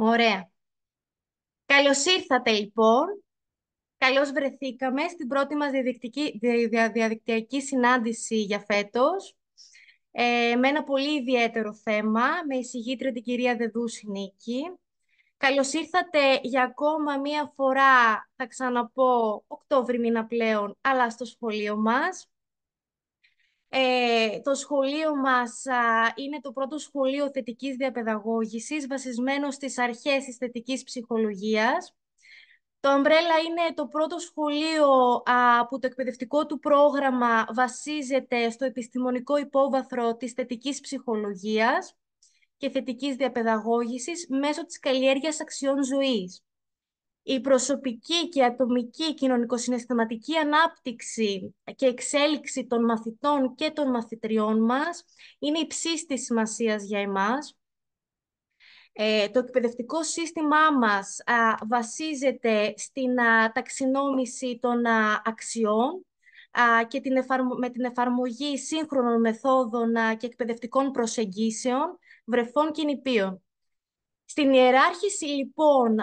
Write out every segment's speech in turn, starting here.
Ωραία. Καλώς ήρθατε λοιπόν. Καλώς βρεθήκαμε στην πρώτη μας διαδικτυακή συνάντηση για φέτος, με ένα πολύ ιδιαίτερο θέμα, με εισηγήτρια την κυρία Δεδούση Νίκη. Καλώς ήρθατε για ακόμα μία φορά, θα ξαναπώ, Οκτώβρη μήνα πλέον, αλλά στο σχολείο μας. Το σχολείο μας είναι το πρώτο σχολείο θετικής διαπαιδαγώγησης, βασισμένο στις αρχές της θετικής ψυχολογίας. Το Umbrella είναι το πρώτο σχολείο που το εκπαιδευτικό του πρόγραμμα βασίζεται στο επιστημονικό υπόβαθρο της θετικής ψυχολογίας και θετικής διαπαιδαγώγησης μέσω της καλλιέργειας αξιών ζωής. Η προσωπική και ατομική κοινωνικοσυναισθηματική ανάπτυξη και εξέλιξη των μαθητών και των μαθητριών μας είναι υψίστης της σημασίας για εμάς. Το εκπαιδευτικό σύστημά μας βασίζεται στην ταξινόμηση των αξιών και με την εφαρμογή σύγχρονων μεθόδων και εκπαιδευτικών προσεγγίσεων, βρεφών και νηπίων. Στην ιεράρχηση λοιπόν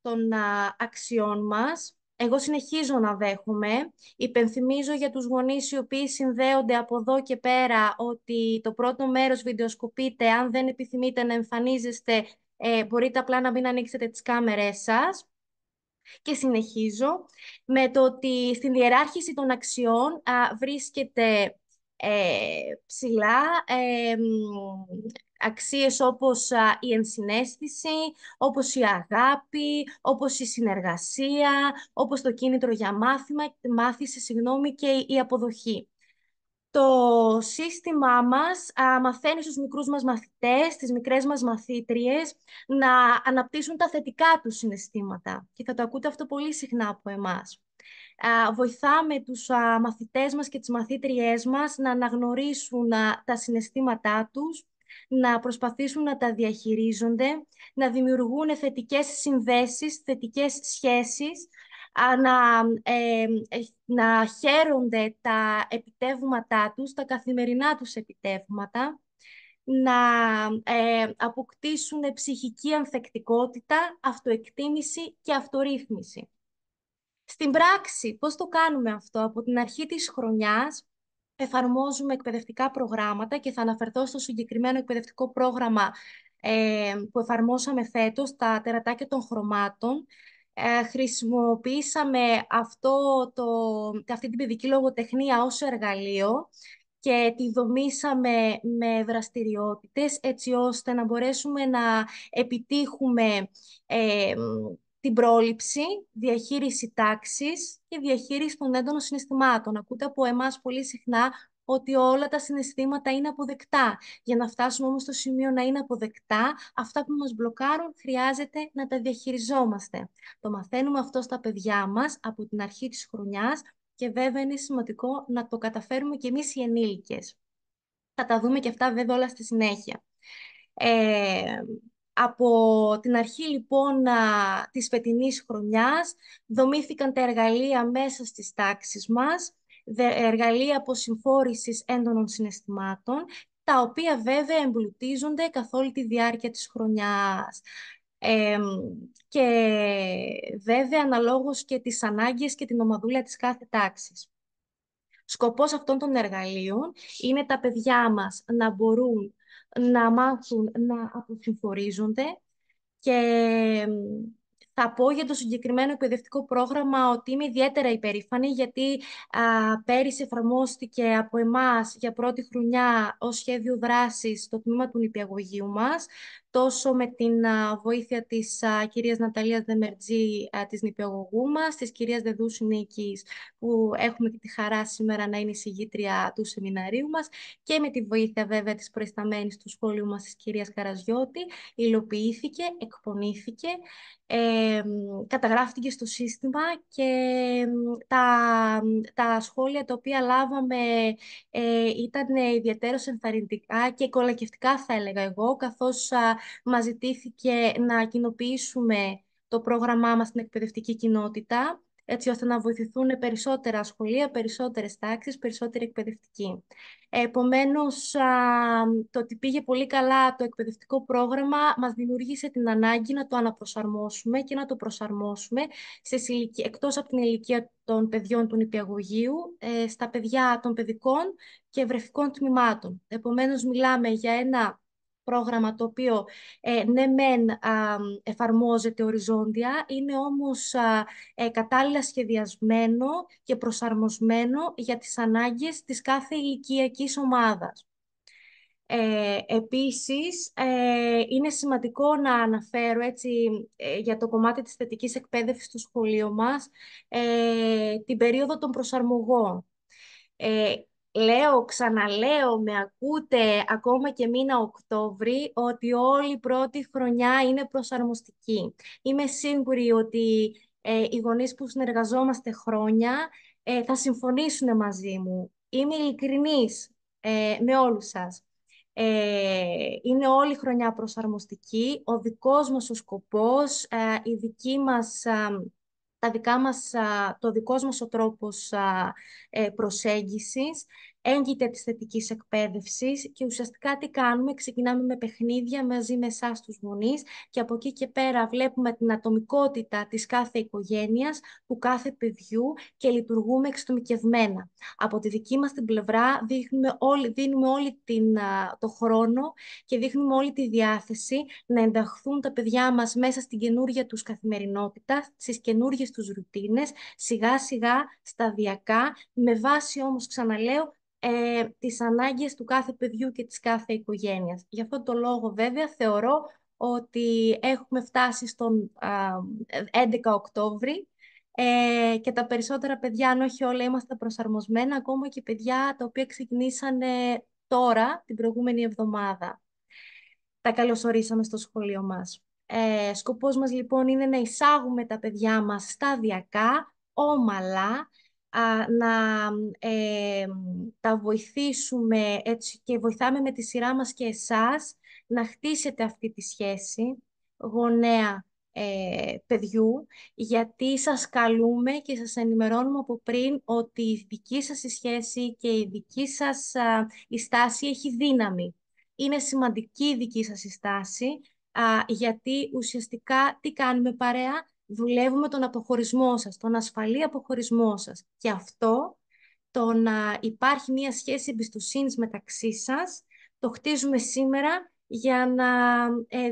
των αξιών μας, εγώ συνεχίζω να δέχομαι. Υπενθυμίζω για τους γονείς οι οποίοι συνδέονται από εδώ και πέρα ότι το πρώτο μέρος βιντεοσκοπείται. Αν δεν επιθυμείτε να εμφανίζεστε, μπορείτε απλά να μην ανοίξετε τις κάμερές σας. Και συνεχίζω με το ότι στην ιεράρχηση των αξιών βρίσκεται ψηλά αξίες όπως η ενσυναίσθηση, όπως η αγάπη, όπως η συνεργασία, όπως το κίνητρο για μάθηση, και η αποδοχή. Το σύστημά μας μαθαίνει στους μικρούς μας μαθητές, στις μικρές μας μαθήτριες, να αναπτύσσουν τα θετικά τους συναισθήματα. Και θα το ακούτε αυτό πολύ συχνά από εμάς. Βοηθάμε τους μαθητές μας και τις μαθήτριές μας να αναγνωρίσουν τα συναισθήματά τους, να προσπαθήσουν να τα διαχειρίζονται, να δημιουργούν θετικές συνδέσεις, θετικές σχέσεις, να χαίρονται τα επιτεύγματά τους, τα καθημερινά τους επιτεύγματα, να αποκτήσουν ψυχική ανθεκτικότητα, αυτοεκτίμηση και αυτορύθμιση. Στην πράξη, πώς το κάνουμε αυτό? Από την αρχή της χρονιάς εφαρμόζουμε εκπαιδευτικά προγράμματα και θα αναφερθώ στο συγκεκριμένο εκπαιδευτικό πρόγραμμα που εφαρμόσαμε φέτος, τα τερατάκια των χρωμάτων. Χρησιμοποίησαμε αυτή την παιδική λογοτεχνία ως εργαλείο και τη δομήσαμε με δραστηριότητες έτσι ώστε να μπορέσουμε να επιτύχουμε την πρόληψη, διαχείριση τάξης και διαχείριση των έντονων συναισθημάτων. Ακούτε από εμάς πολύ συχνά ότι όλα τα συναισθήματα είναι αποδεκτά. Για να φτάσουμε όμως στο σημείο να είναι αποδεκτά, αυτά που μας μπλοκάρουν χρειάζεται να τα διαχειριζόμαστε. Το μαθαίνουμε αυτό στα παιδιά μας από την αρχή της χρονιάς και βέβαια είναι σημαντικό να το καταφέρουμε και εμείς οι ενήλικες. Θα τα δούμε και αυτά βέβαια όλα στη συνέχεια. Από την αρχή λοιπόν της φετινής χρονιάς δομήθηκαν τα εργαλεία μέσα στις τάξεις μας, εργαλεία αποσυμφόρησης έντονων συναισθημάτων, τα οποία βέβαια εμπλουτίζονται καθ' όλη τη διάρκεια της χρονιάς. Και βέβαια αναλόγως και τις ανάγκες και την ομαδούλα της κάθε τάξης. Σκοπός αυτών των εργαλείων είναι τα παιδιά μας να μπορούν να μάθουν να αποσυμφορίζονται και θα πω για το συγκεκριμένο εκπαιδευτικό πρόγραμμα ότι είμαι ιδιαίτερα υπερήφανη γιατί πέρυσι εφαρμόστηκε από εμάς για πρώτη χρονιά ως σχέδιο δράσης στο τμήμα του νηπιαγωγείου μας, τόσο με την βοήθεια της κυρίας Ναταλίας Δεμερτζή, της νηπιαγωγού μας, της κυρίας Δεδούση Νίκης, που έχουμε και τη χαρά σήμερα να είναι η συγγήτρια του σεμιναρίου μας, και με τη βοήθεια βέβαια της προϊσταμένης του σχολείου μας, της κυρίας Καραζιώτη. Υλοποιήθηκε, εκπονήθηκε, καταγράφηκε στο σύστημα και τα σχόλια τα οποία λάβαμε ήταν ιδιαίτερως ενθαρρυντικά και κολακευτικά θα έλεγα εγώ, καθώς μας ζητήθηκε να κοινοποιήσουμε το πρόγραμμά μας στην εκπαιδευτική κοινότητα. έτσι ώστε να βοηθηθούν περισσότερα σχολεία, περισσότερες τάξεις, περισσότεροι εκπαιδευτικοί. Επομένως, το ότι πήγε πολύ καλά το εκπαιδευτικό πρόγραμμα μας δημιούργησε την ανάγκη να το αναπροσαρμόσουμε και να το προσαρμόσουμε εκτός από την ηλικία των παιδιών του νηπιαγωγείου, στα παιδιά των παιδικών και βρεφικών τμήματων. Επομένως, μιλάμε για ένα πρόγραμμα το οποίο ναι μεν εφαρμόζεται οριζόντια, είναι όμως κατάλληλα σχεδιασμένο και προσαρμοσμένο για τις ανάγκες της κάθε ηλικιακής ομάδας. Επίσης, είναι σημαντικό να αναφέρω έτσι, για το κομμάτι της θετικής εκπαίδευσης στο σχολείο μας, την περίοδο των προσαρμογών. Ε, Ξαναλέω, με ακούτε ακόμα και μήνα Οκτώβρη, ότι όλη η πρώτη χρονιά είναι προσαρμοστική. Είμαι σίγουρη ότι οι γονείς που συνεργαζόμαστε χρόνια θα συμφωνήσουν μαζί μου. Είμαι ειλικρινής με όλους σας. Είναι όλη η χρονιά προσαρμοστική. Ο δικός μας ο σκοπός, η δική μας το δικός μας ο τρόπος προσέγγισης έγκυται της θετικής εκπαίδευσης και ουσιαστικά τι κάνουμε, ξεκινάμε με παιχνίδια μαζί με εσάς τους γονείς και από εκεί και πέρα βλέπουμε την ατομικότητα της κάθε οικογένειας, του κάθε παιδιού και λειτουργούμε εξατομικευμένα. Από τη δική μας την πλευρά δίνουμε όλη το χρόνο και δείχνουμε όλη τη διάθεση να ενταχθούν τα παιδιά μας μέσα στην καινούργια τους καθημερινότητα, στις καινούργιες τους ρουτίνες, σιγά σιγά, σταδιακά, με βάση όμως, ξαναλέω, τις ανάγκες του κάθε παιδιού και της κάθε οικογένειας. Γι' αυτό το λόγο βέβαια θεωρώ ότι έχουμε φτάσει στον 11 Οκτώβρη και τα περισσότερα παιδιά, αν όχι όλα, είμαστε προσαρμοσμένα, ακόμα και παιδιά τα οποία ξεκινήσανε τώρα, την προηγούμενη εβδομάδα. Τα καλωσορίσαμε στο σχολείο μας. Σκοπός μας λοιπόν είναι να εισάγουμε τα παιδιά μας σταδιακά, όμαλα, να τα βοηθήσουμε έτσι, και βοηθάμε με τη σειρά μας και εσάς να χτίσετε αυτή τη σχέση γονέα παιδιού, γιατί σας καλούμε και σας ενημερώνουμε από πριν ότι η δική σας η σχέση και η δική σας η στάση έχει δύναμη. Είναι σημαντική η δική σας η στάση, γιατί ουσιαστικά τι κάνουμε παρέα, δουλεύουμε τον αποχωρισμό σας, τον ασφαλή αποχωρισμό σας. Και αυτό, το να υπάρχει μια σχέση εμπιστοσύνης μεταξύ σας, το χτίζουμε σήμερα για να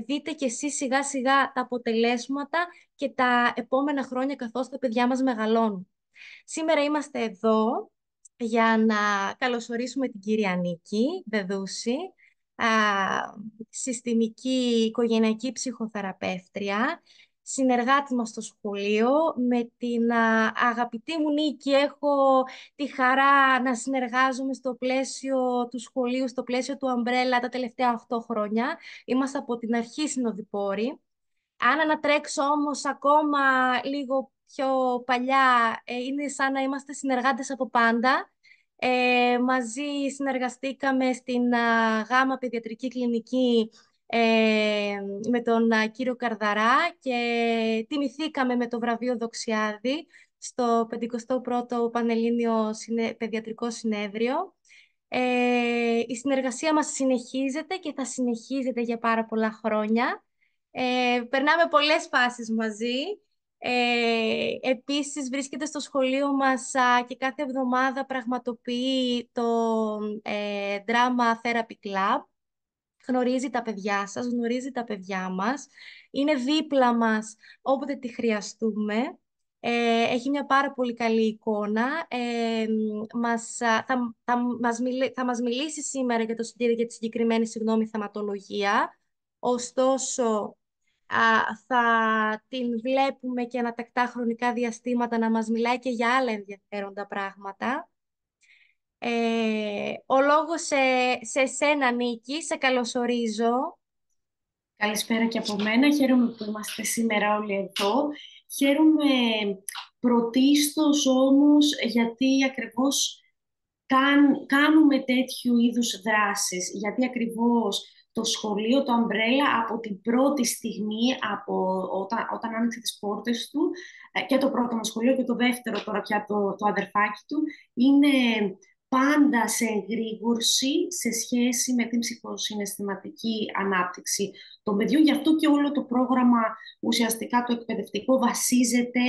δείτε κι εσείς σιγά σιγά τα αποτελέσματα και τα επόμενα χρόνια καθώς τα παιδιά μας μεγαλώνουν. Σήμερα είμαστε εδώ για να καλωσορίσουμε την κυρία Νίκη Δεδούση, συστημική οικογενειακή ψυχοθεραπεύτρια, συνεργάτη μας στο σχολείο. Με την αγαπητή μου Νίκη έχω τη χαρά να συνεργάζομαι στο πλαίσιο του σχολείου, στο πλαίσιο του Umbrella τα τελευταία 8 χρόνια. Είμαστε από την αρχή συνοδοιπόροι. Αν ανατρέξω όμως ακόμα λίγο πιο παλιά, είναι σαν να είμαστε συνεργάτες από πάντα. Μαζί συνεργαστήκαμε στην Γάμα Παιδιατρική Κλινική με τον κύριο Καρδαρά και τιμηθήκαμε με το βραβείο Δοξιάδη στο 51ο Πανελλήνιο Παιδιατρικό Συνέδριο. Η συνεργασία μας συνεχίζεται και θα συνεχίζεται για πάρα πολλά χρόνια. Περνάμε πολλές φάσεις μαζί. Επίσης βρίσκεται στο σχολείο μας και κάθε εβδομάδα πραγματοποιεί το Drama Therapy Club. Γνωρίζει τα παιδιά σας, γνωρίζει τα παιδιά μας. Είναι δίπλα μας όποτε τη χρειαστούμε. Έχει μια πάρα πολύ καλή εικόνα. Θα μας μιλήσει σήμερα για για τη συγκεκριμένη θεματολογία. Ωστόσο, θα την βλέπουμε και ανατακτά χρονικά διαστήματα να μας μιλάει και για άλλα ενδιαφέροντα πράγματα. Ο λόγος σε εσένα, Νίκη, σε καλωσορίζω. Καλησπέρα και από μένα. Χαίρομαι που είμαστε σήμερα όλοι εδώ. Χαίρομαι πρωτίστως όμως γιατί ακριβώς κάνουμε τέτοιου είδους δράσεις, γιατί ακριβώς το σχολείο, το Umbrella, από την πρώτη στιγμή, όταν άνοιξε τις πόρτες του, και το πρώτο μας σχολείο και το δεύτερο τώρα πια το αδερφάκι του, είναι πάντα σε εγρήγορση σε σχέση με την ψυχοσυναισθηματική ανάπτυξη των παιδιών. Γι' αυτό και όλο το πρόγραμμα, ουσιαστικά το εκπαιδευτικό, βασίζεται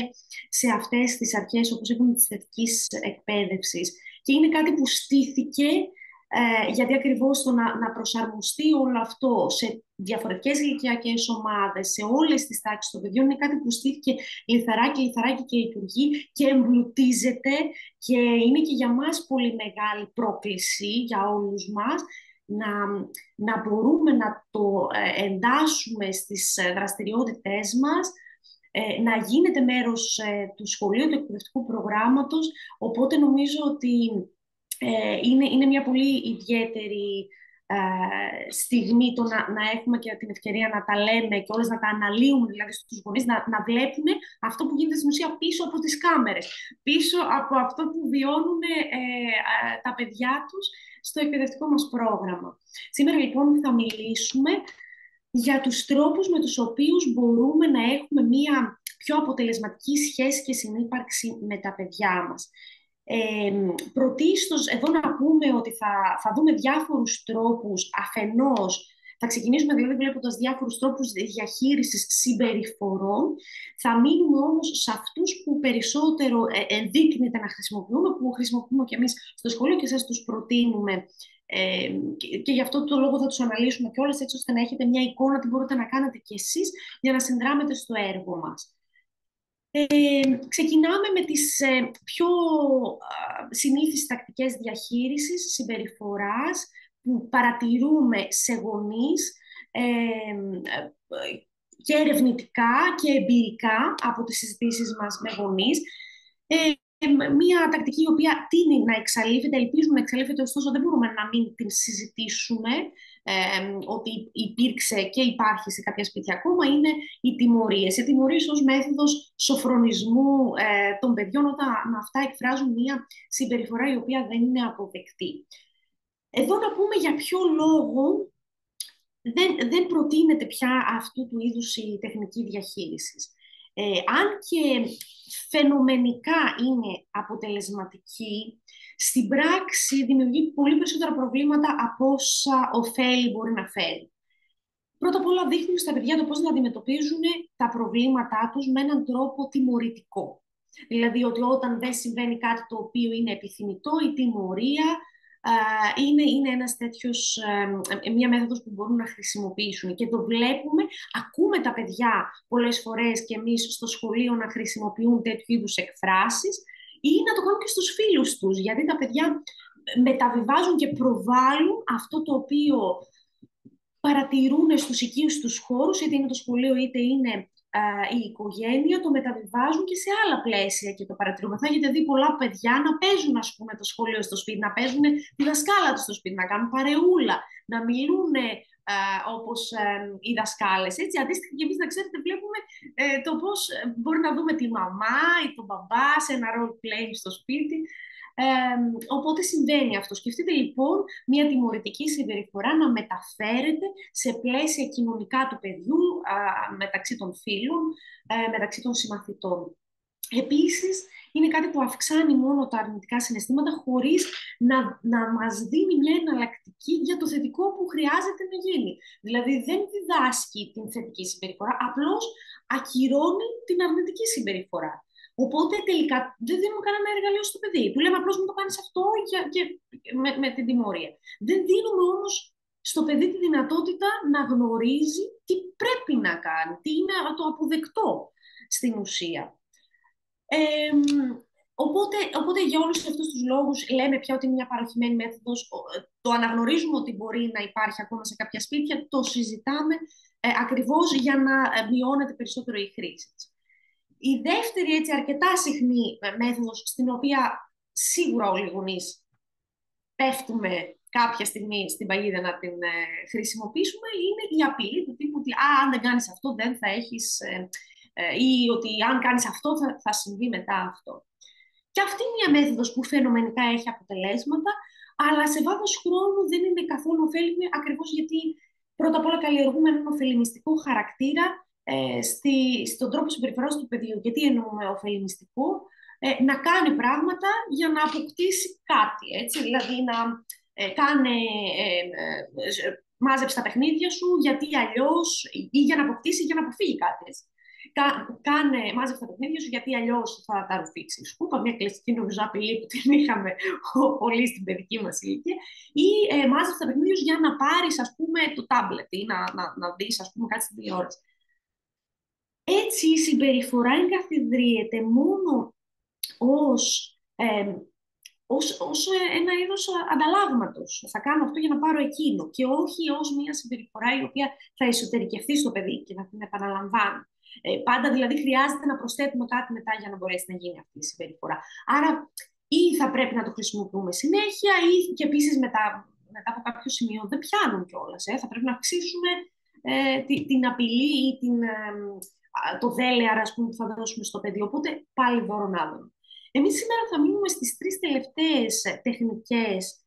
σε αυτές τις αρχές, όπως είπαμε, της θετικής εκπαίδευσης. Και είναι κάτι που στήθηκε, γιατί ακριβώς το να προσαρμοστεί όλο αυτό σε διαφορετικές ηλικιακές ομάδες, σε όλες τις τάξεις των παιδιών, είναι κάτι που στήθηκε λιθαράκι και λειτουργεί και εμπλουτίζεται, και είναι και για μας πολύ μεγάλη πρόκληση, για όλους μας, να μπορούμε να το εντάσσουμε στις δραστηριότητές μας, να γίνεται μέρος του σχολείου, του εκπαιδευτικού προγράμματος. Οπότε νομίζω ότι είναι μια πολύ ιδιαίτερη στιγμή το να έχουμε και την ευκαιρία να τα λέμε και όλες να τα αναλύουμε, δηλαδή στους γονείς, να βλέπουν αυτό που γίνεται στην ουσία πίσω από τις κάμερες, πίσω από αυτό που βιώνουν τα παιδιά τους στο εκπαιδευτικό μας πρόγραμμα. Σήμερα λοιπόν θα μιλήσουμε για τους τρόπους με τους οποίους μπορούμε να έχουμε μια πιο αποτελεσματική σχέση και συνύπαρξη με τα παιδιά μας. Πρωτίστως εδώ να πούμε ότι θα δούμε διάφορους τρόπους. Αφενός θα ξεκινήσουμε δηλαδή βλέποντας διάφορους τρόπους διαχείρισης συμπεριφορών. Θα μείνουμε όμως σε αυτούς που περισσότερο ενδείκνυται να χρησιμοποιούμε, που χρησιμοποιούμε και εμείς στο σχολείο και σας τους προτείνουμε, και γι' αυτό το λόγο θα τους αναλύσουμε και όλες, έτσι ώστε να έχετε μια εικόνα τι μπορείτε να κάνετε κι εσείς για να συνδράμετε στο έργο μας. Ξεκινάμε με τις πιο συνήθεις τακτικές διαχείρισης συμπεριφοράς που παρατηρούμε σε γονείς, και ερευνητικά και εμπειρικά από τις συζητήσεις μας με γονείς. Μία τακτική η οποία τείνει να εξαλείφεται, ελπίζουμε να εξαλείφεται, ωστόσο δεν μπορούμε να μην την συζητήσουμε, ότι υπήρξε και υπάρχει σε κάποια σπίτια ακόμα, είναι οι τιμωρίες. Οι τιμωρίες ως μέθοδος σοφρονισμού των παιδιών, όταν αυτά εκφράζουν μία συμπεριφορά η οποία δεν είναι αποδεκτή. Εδώ να πούμε για ποιο λόγο δεν προτείνεται πια αυτού του είδους η τεχνική διαχείρισης. Αν και φαινομενικά είναι αποτελεσματική, στην πράξη δημιουργεί πολύ περισσότερα προβλήματα από όσα ωφέλη μπορεί να φέρει. Πρώτα απ' όλα δείχνουν στα παιδιά το πώς να αντιμετωπίζουν τα προβλήματά τους με έναν τρόπο τιμωρητικό. Δηλαδή ότι όταν δεν συμβαίνει κάτι το οποίο είναι επιθυμητό, η τιμωρία είναι μια μέθοδος που μπορούν να χρησιμοποιήσουν, και το βλέπουμε, ακούμε τα παιδιά πολλές φορές και εμείς στο σχολείο να χρησιμοποιούν τέτοιου είδους εκφράσεις, ή να το κάνουν και στους φίλους τους, γιατί τα παιδιά μεταβιβάζουν και προβάλλουν αυτό το οποίο παρατηρούν στους οικείους τους χώρους, είτε είναι το σχολείο είτε είναι η οικογένεια, το μεταβιβάζουν και σε άλλα πλαίσια και το παρατηρούμε. Θα έχετε δει πολλά παιδιά να παίζουν, ας πούμε, το σχολείο στο σπίτι, να παίζουν τη δασκάλα τους στο σπίτι, να κάνουν παρεούλα, να μιλούν όπως οι δασκάλες. Έτσι, αντίστοιχα και εμείς, να ξέρετε, βλέπουμε το πώς μπορεί να δούμε τη μαμά ή τον μπαμπά σε ένα role playing στο σπίτι. Οπότε συμβαίνει αυτό. Σκεφτείτε λοιπόν μια τιμωρητική συμπεριφορά να μεταφέρεται σε πλαίσια κοινωνικά του παιδιού, μεταξύ των φίλων, μεταξύ των συμμαθητών. Επίσης, είναι κάτι που αυξάνει μόνο τα αρνητικά συναισθήματα, χωρίς να μας δίνει μια εναλλακτική για το θετικό που χρειάζεται να γίνει. Δηλαδή δεν διδάσκει την θετική συμπεριφορά, απλώς ακυρώνει την αρνητική συμπεριφορά. Οπότε τελικά δεν δίνουμε κανένα εργαλείο στο παιδί. Του λέμε απλώς μην το κάνεις αυτό και με την τιμωρία. Δεν δίνουμε όμως στο παιδί τη δυνατότητα να γνωρίζει τι πρέπει να κάνει, τι είναι το αποδεκτό στην ουσία. Οπότε για όλους αυτούς τους λόγους λέμε πια ότι είναι μια παροχημένη μέθοδος. Το αναγνωρίζουμε ότι μπορεί να υπάρχει ακόμα σε κάποια σπίτια, το συζητάμε ακριβώς για να μειώνεται περισσότερο η χρήση της. Η δεύτερη, έτσι, αρκετά συχνή μέθοδος, στην οποία σίγουρα όλοι οι γονείς πέφτουμε κάποια στιγμή στην παγίδα να την χρησιμοποιήσουμε, είναι η απειλή του τύπου ότι αν δεν κάνεις αυτό δεν θα έχεις, ή ότι αν κάνεις αυτό θα συμβεί μετά αυτό. Και αυτή είναι μια μέθοδος που φαινομενικά έχει αποτελέσματα, αλλά σε βάθος χρόνου δεν είναι καθόλου ωφέλιμη, ακριβώς γιατί πρώτα απ' όλα καλλιεργούμε έναν ωφελημιστικό χαρακτήρα στον τρόπο συμπεριφοράς του παιδιού. Γιατί εννοούμε ωφελημιστικό? Να κάνει πράγματα για να αποκτήσει κάτι, έτσι, δηλαδή να κάνε, μάζεψε τα παιχνίδια σου, γιατί αλλιώς, ή για να αποκτήσει, για να αποφύγει κάτι, έτσι. Μάζεψε τα παιχνίδια σου, γιατί αλλιώς θα τα ρουφήξεις. Σκούπα, μια κλασική νομίζω απειλή που την είχαμε πολύ στην παιδική μας ηλικία. Ή μάζεψε τα παιχνίδια σου για να πάρεις, ας πούμε, το τάμπλετ ή να δεις, ας πούμε, κάτι στην τηλεόραση. Έτσι η συμπεριφορά εγκαθιδρύεται μόνο ως ένα είδος ανταλλάγματος. Θα κάνω αυτό για να πάρω εκείνο και όχι ως μια συμπεριφορά η οποία θα εσωτερικευθεί στο παιδί και θα την επαναλαμβάνει. Πάντα δηλαδή χρειάζεται να προσθέτουμε κάτι μετά για να μπορέσει να γίνει αυτή η συμπεριφορά. Άρα ή θα πρέπει να το χρησιμοποιούμε συνέχεια ή και επίσης μετά από κάποιο σημείο δεν πιάνουν κιόλας. Θα πρέπει να αυξήσουμε την απειλή ή το δέλεαρ, ας πούμε, που θα δώσουμε στο παιδί. Οπότε πάλι δώρον άδωνο. Εμείς σήμερα θα μείνουμε στις 3 τελευταίες τεχνικές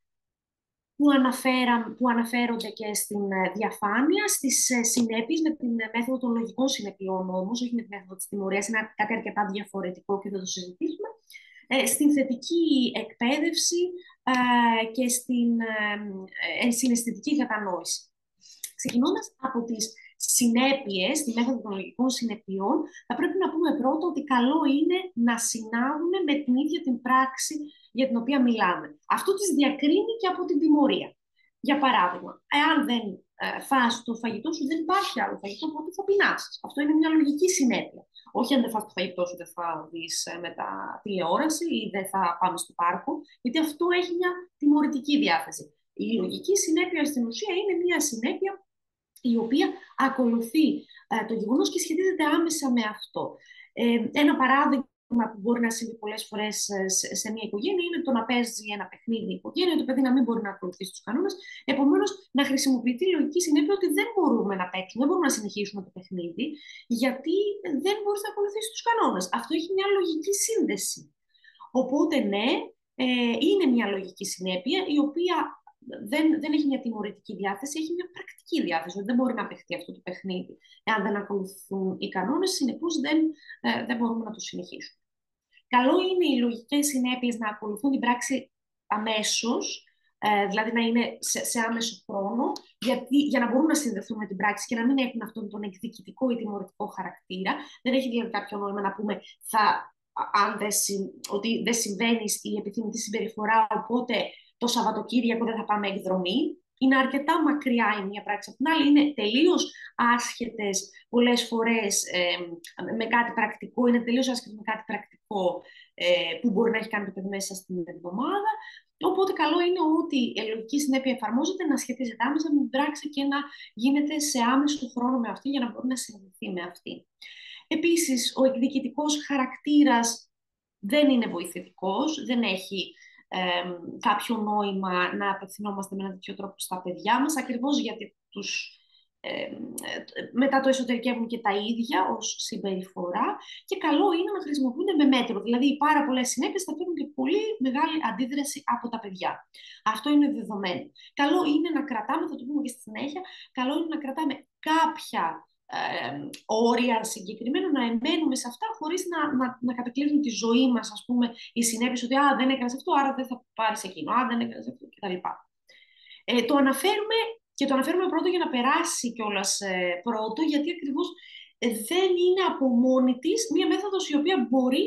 που αναφέρονται και στην διαφάνεια, στις συνέπειες με την μέθοδο των λογικών συνεπειών όμως, όχι με τη μέθοδο της τιμωρίας, είναι κάτι αρκετά διαφορετικό και θα το συζητήσουμε, στην θετική εκπαίδευση και στην ενσυναισθητική κατανόηση. Ξεκινώντας από τις συνέπειες, τη μέθοδο των λογικών συνεπειών, θα πρέπει να πούμε πρώτα ότι καλό είναι να συνάδουν με την ίδια την πράξη για την οποία μιλάμε. Αυτό τις διακρίνει και από την τιμωρία. Για παράδειγμα, εάν δεν φας το φαγητό σου, δεν υπάρχει άλλο φαγητό, οπότε θα πεινάσεις. Αυτό είναι μια λογική συνέπεια. Όχι αν δεν φας το φαγητό σου, δεν θα δεις μετά τηλεόραση ή δεν θα πάμε στο πάρκο, γιατί αυτό έχει μια τιμωρητική διάθεση. Η λογική συνέπεια στην ουσία είναι μια συνέπεια η οποία ακολουθεί το γεγονός και σχετίζεται άμεσα με αυτό. Ένα παράδειγμα που μπορεί να συμβεί πολλές φορές σε μια οικογένεια είναι το να παίζει ένα παιχνίδι η οικογένεια, το παιδί να μην μπορεί να ακολουθήσει τους κανόνες, επομένως να χρησιμοποιηθεί η λογική συνέπεια ότι δεν μπορούμε να παίξουμε, δεν μπορούμε να συνεχίσουμε το παιχνίδι, γιατί δεν μπορεί να ακολουθήσει τους κανόνες. Αυτό έχει μια λογική σύνδεση. Οπότε ναι, είναι μια λογική συνέπεια η οποία δεν έχει μια τιμωρητική διάθεση, έχει μια πρακτική διάθεση. Δεν μπορεί να παιχτεί αυτό το παιχνίδι εάν δεν ακολουθούν οι κανόνες, συνεπώς δεν μπορούμε να το συνεχίσουμε. Καλό είναι οι λογικές συνέπειες να ακολουθούν την πράξη αμέσως, δηλαδή να είναι σε άμεσο χρόνο, για να μπορούν να συνδεθούν με την πράξη και να μην έχουν αυτόν τον εκδικητικό ή τιμωρητικό χαρακτήρα. Δεν έχει δηλαδή κάποιο νόημα να πούμε ότι δεν συμβαίνει η επιθυμητή συμπεριφορά, οπότε το Σαββατοκύριακο δεν θα πάμε εκδρομή. Είναι αρκετά μακριά η μία πράξη από την άλλη. Είναι τελείως άσχετες πολλές φορές με κάτι πρακτικό. Είναι τελείως άσχετες με κάτι πρακτικό που μπορεί να έχει κάνει το παιδί μέσα στην εβδομάδα. Οπότε καλό είναι ότι η λογική συνέπεια εφαρμόζεται, να σχετίζεται άμεσα με την πράξη και να γίνεται σε άμεσο χρόνο με αυτή για να μπορεί να συνδεθεί με αυτή. Επίσης, ο εκδικητικός χαρακτήρας δεν είναι βοηθητικός, δεν έχει κάποιο νόημα να απευθυνόμαστε με έναν τέτοιο τρόπο στα παιδιά μας, ακριβώς γιατί μετά το εσωτερικεύουν και τα ίδια ως συμπεριφορά και καλό είναι να χρησιμοποιούνται με μέτρο. Δηλαδή, οι πάρα πολλές συνέπειες θα φέρουν και πολύ μεγάλη αντίδραση από τα παιδιά. Αυτό είναι δεδομένο. Καλό είναι να κρατάμε, θα το πούμε και στη συνέχεια, καλό είναι να κρατάμε κάποια όρια συγκεκριμένα, να εμένουμε σε αυτά χωρίς να κατακλείσουν τη ζωή μας, ας πούμε, οι συνέπειες ότι δεν έκανες αυτό, άρα δεν θα πάρεις εκείνο, δεν έκανες αυτό κτλ. Το αναφέρουμε πρώτο για να περάσει κιόλας πρώτο, γιατί ακριβώς δεν είναι από μόνη της μία μέθοδος η οποία μπορεί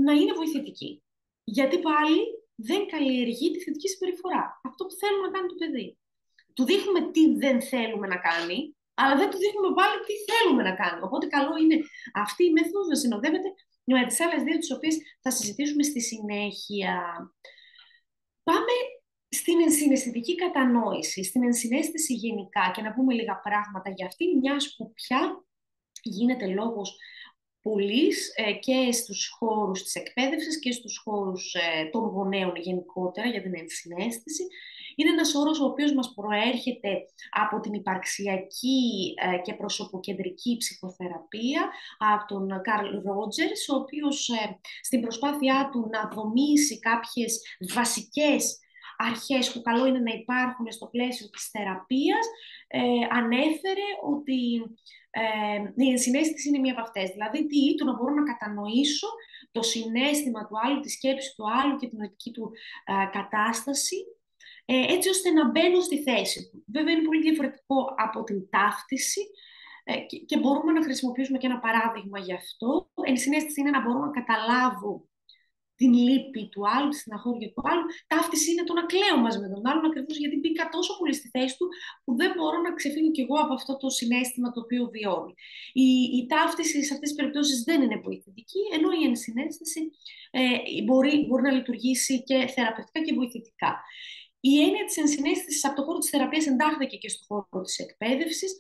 να είναι βοηθητική. Γιατί πάλι δεν καλλιεργεί τη θετική συμπεριφορά. Αυτό που θέλουμε να κάνει το παιδί. Του δείχνουμε τι δεν θέλουμε να κάνει, αλλά δεν του δείχνουμε πάλι τι θέλουμε να κάνουμε. Οπότε καλό είναι αυτή η μέθοδος να συνοδεύεται με τις άλλες δύο, τις οποίες θα συζητήσουμε στη συνέχεια. Πάμε στην ενσυναισθητική κατανόηση, στην ενσυναίσθηση γενικά και να πούμε λίγα πράγματα για αυτή, μιας που πια γίνεται λόγος πολλής και στους χώρους της εκπαίδευσης και στους χώρους των γονέων γενικότερα για την ενσυναίσθηση. Είναι ένας όρος ο οποίος μας προέρχεται από την υπαρξιακή και προσωποκεντρική ψυχοθεραπεία, από τον Καρλ Ρότζερς, ο οποίος στην προσπάθειά του να δομήσει κάποιες βασικές αρχές που καλό είναι να υπάρχουν στο πλαίσιο της θεραπείας, ανέφερε ότι η ενσυναίσθηση είναι μία από αυτές. Δηλαδή, το να μπορώ να κατανοήσω το συναίσθημα του άλλου, τη σκέψη του άλλου και την νοητική του κατάσταση, έτσι ώστε να μπαίνω στη θέση του. Βέβαια, είναι πολύ διαφορετικό από την ταύτιση και μπορούμε να χρησιμοποιήσουμε και ένα παράδειγμα γι' αυτό. Ενσυναίσθηση είναι να μπορώ να καταλάβω την λύπη του άλλου, τη στεναχώρια του άλλου. Ταύτιση είναι το να κλαίω μαζί με τον άλλον, ακριβώς γιατί μπήκα τόσο πολύ στη θέση του, που δεν μπορώ να ξεφύγω κι εγώ από αυτό το συναίσθημα το οποίο βιώνει. Η ταύτιση σε αυτές τις περιπτώσεις δεν είναι βοηθητική, ενώ η ενσυναίσθηση μπορεί να λειτουργήσει και θεραπευτικά και βοηθητικά. Η έννοια της ενσυναίσθησης από το χώρο της θεραπείας εντάχθηκε και στον χώρο της εκπαίδευσης,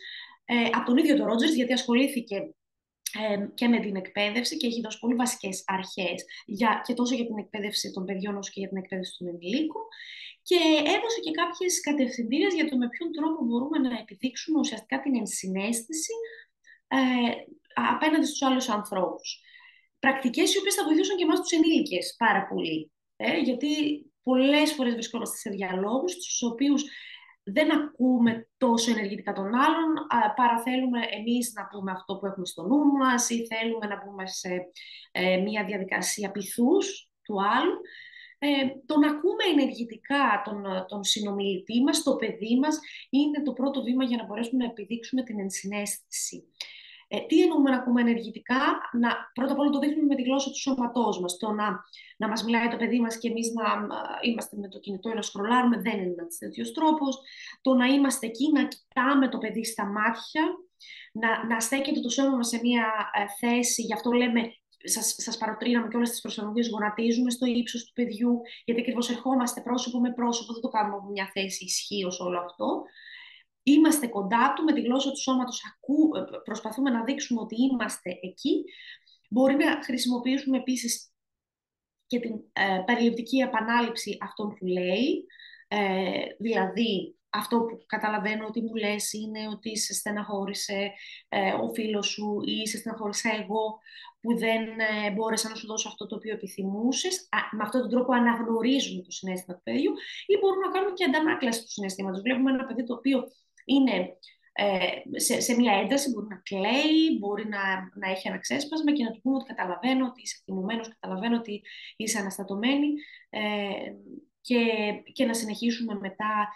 από τον ίδιο τον Ρότζερς, γιατί ασχολήθηκε και με την εκπαίδευση και έχει δώσει πολύ βασικές αρχές και τόσο για την εκπαίδευση των παιδιών όσο και για την εκπαίδευση των ενηλίκων, και έδωσε και κάποιες κατευθυντήριες για το με ποιον τρόπο μπορούμε να επιδείξουμε ουσιαστικά την ενσυναίσθηση απέναντι στους άλλους ανθρώπους. Πρακτικές οι οποίες θα βοηθούσαν και εμάς τους ενήλικες πάρα πολύ, γιατί πολλές φορές βρισκόμαστε σε διαλόγους στους οποίους δεν ακούμε τόσο ενεργητικά τον άλλον, παρά θέλουμε εμείς να πούμε αυτό που έχουμε στο νου μας ή θέλουμε να πούμε σε μια διαδικασία πειθούς του άλλου. Το να ακούμε ενεργητικά τον συνομιλητή μας, το παιδί μας, είναι το πρώτο βήμα για να μπορέσουμε να επιδείξουμε την ενσυναίσθηση. Τι εννοούμε να ακούμε ενεργητικά? Πρώτα απ' όλα το δείχνουμε με τη γλώσσα του σώματός μας. Το να μας μιλάει το παιδί μας και εμείς να είμαστε με το κινητό ή να σκρολάρουμε δεν είναι ένας τέτοιος τρόπος. Το να είμαστε εκεί, να κοιτάμε το παιδί στα μάτια, να στέκεται το σώμα μας σε μια θέση, γι' αυτό λέμε, σας παροτρύναμε και όλες τις προσαρμογές, γονατίζουμε στο ύψος του παιδιού, γιατί ακριβώς ερχόμαστε πρόσωπο με πρόσωπο, δεν το κάνουμε από μια θέση ισχύως όλο αυτό. Είμαστε κοντά του, με τη γλώσσα του σώματος προσπαθούμε να δείξουμε ότι είμαστε εκεί. Μπορεί να χρησιμοποιήσουμε επίσης και την περιληπτική επανάληψη αυτών που λέει, δηλαδή αυτό που καταλαβαίνω ότι μου λες είναι ότι σε στεναχώρησε ο φίλος σου ή σε στεναχώρησα εγώ που δεν μπόρεσα να σου δώσω αυτό το οποίο επιθυμούσες. Με αυτόν τον τρόπο αναγνωρίζουμε το συναίσθημα του παιδιού, ή μπορούμε να κάνουμε και αντανάκλαση του συναισθήματος. Βλέπουμε ένα παιδί το οποίο είναι σε μια ένταση, μπορεί να κλαίει, μπορεί να έχει ένα ξέσπασμα και να του πούμε ότι καταλαβαίνω ότι είσαι θυμωμένος, καταλαβαίνω ότι είσαι αναστατωμένη, και να συνεχίσουμε μετά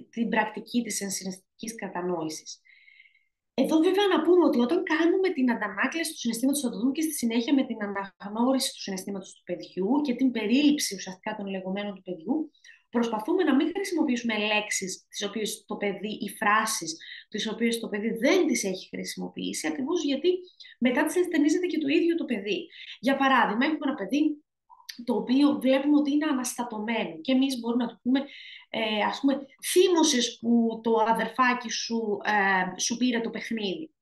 την πρακτική της ενσυναισθητικής κατανόησης. Εδώ βέβαια να πούμε ότι όταν κάνουμε την αντανάκλαση του συναισθήματος, θα το δούμε και στη συνέχεια με την αναγνώριση του συναισθήματος του παιδιού και την περίληψη ουσιαστικά των λεγόμενων του παιδιού, προσπαθούμε να μην χρησιμοποιήσουμε λέξεις τις οποίες το παιδί ή φράσεις τις οποίες το παιδί δεν τις έχει χρησιμοποιήσει, ακριβώς γιατί μετά τις ενστερνίζεται και το ίδιο το παιδί. Για παράδειγμα, έχουμε ένα παιδί το οποίο βλέπουμε ότι είναι αναστατωμένο και εμείς μπορούμε να του πούμε, ας πούμε, θύμωσες που το αδερφάκι σου πήρε το παιχνίδι.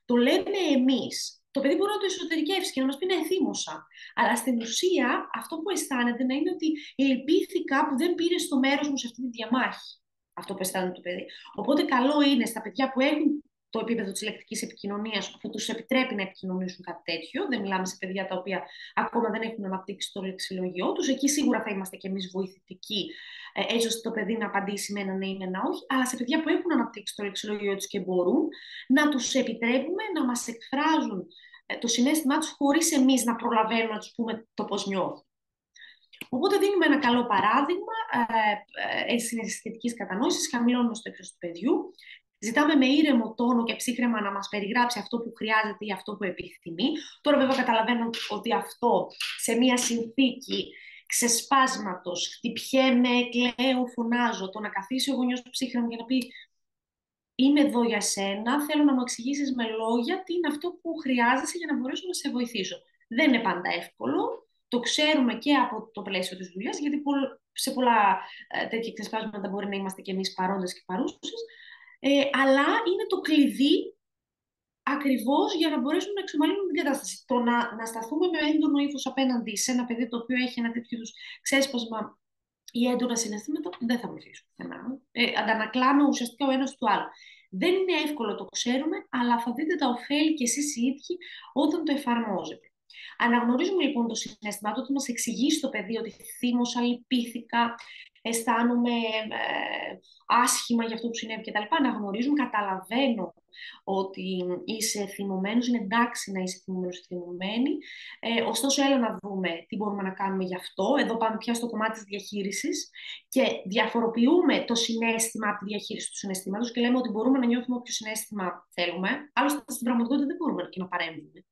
Το λέμε εμείς. Το παιδί μπορεί να το εσωτερικεύσει και να μας πει ναι, θύμωσα. Αλλά στην ουσία αυτό που αισθάνεται να είναι ότι λυπήθηκα που δεν πήρε το μέρος μου σε αυτή τη διαμάχη. Αυτό που αισθάνεται το παιδί. Οπότε καλό είναι στα παιδιά που έχουν το επίπεδο της λεκτικής επικοινωνίας, που τους επιτρέπει να επικοινωνήσουν κάτι τέτοιο. Δεν μιλάμε σε παιδιά τα οποία ακόμα δεν έχουν αναπτύξει το λεξιλόγιό τους. Εκεί σίγουρα θα είμαστε κι εμείς βοηθητικοί, έτσι ώστε το παιδί να απαντήσει με ένα ναι ή με ένα όχι. Αλλά σε παιδιά που έχουν αναπτύξει το λεξιλόγιό τους και μπορούν, να τους επιτρέπουμε να μας εκφράζουν το συναίσθημά τους χωρίς εμείς να προλαβαίνουμε να τους πούμε το πώς νιώθουν. Οπότε δίνουμε ένα καλό παράδειγμα συναισθητικής κατανόησης, χαμηλώνουμε στο ύψος του παιδιού. Ζητάμε με ήρεμο τόνο και ψύχραιμα να μας περιγράψει αυτό που χρειάζεται ή αυτό που επιθυμεί. Τώρα βέβαια καταλαβαίνω ότι αυτό σε μια συνθήκη ξεσπάσματος, χτυπιέμαι, κλαίω, φωνάζω, το να καθίσει ο γονιός του ψύχραιμα και να πει είμαι εδώ για σένα, θέλω να μου εξηγήσεις με λόγια τι είναι αυτό που χρειάζεσαι για να μπορέσω να σε βοηθήσω. Δεν είναι πάντα εύκολο. Το ξέρουμε και από το πλαίσιο της δουλειάς, γιατί σε πολλά τέτοια ξεσπάσματα μπορεί να είμαστε και εμείς παρόντες και παρούσες. Αλλά είναι το κλειδί ακριβώς για να μπορέσουμε να εξομαλύνουμε την κατάσταση. Το να σταθούμε με έντονο ύφος απέναντι σε ένα παιδί το οποίο έχει ένα τέτοιο ξέσπασμα ή έντονα συναισθήματα, δεν θα βοηθήσουν πουθενά. Αντανακλάμε ουσιαστικά ο ένας του άλλου. Δεν είναι εύκολο, το ξέρουμε, αλλά θα δείτε τα ωφέλη κι εσείς οι ίδιοι όταν το εφαρμόζετε. Αναγνωρίζουμε λοιπόν το συναίσθημα του, ότι μας εξηγήσει το παιδί ότι θύμωσα, λυπήθηκα, αισθάνομαι άσχημα για αυτό που συνέβη κτλ. Αναγνωρίζουμε, καταλαβαίνω ότι είσαι θυμωμένος, είναι εντάξει να είσαι θυμωμένος ή θυμωμένη. Ωστόσο, έλα να δούμε τι μπορούμε να κάνουμε γι' αυτό. Εδώ πάμε πια στο κομμάτι της διαχείρισης και διαφοροποιούμε το συναίσθημα από τη διαχείριση του συναισθήματος και λέμε ότι μπορούμε να νιώθουμε όποιο συναίσθημα θέλουμε. Άλλωστε, στην πραγματικότητα δεν μπορούμε και να παρέμβουμε.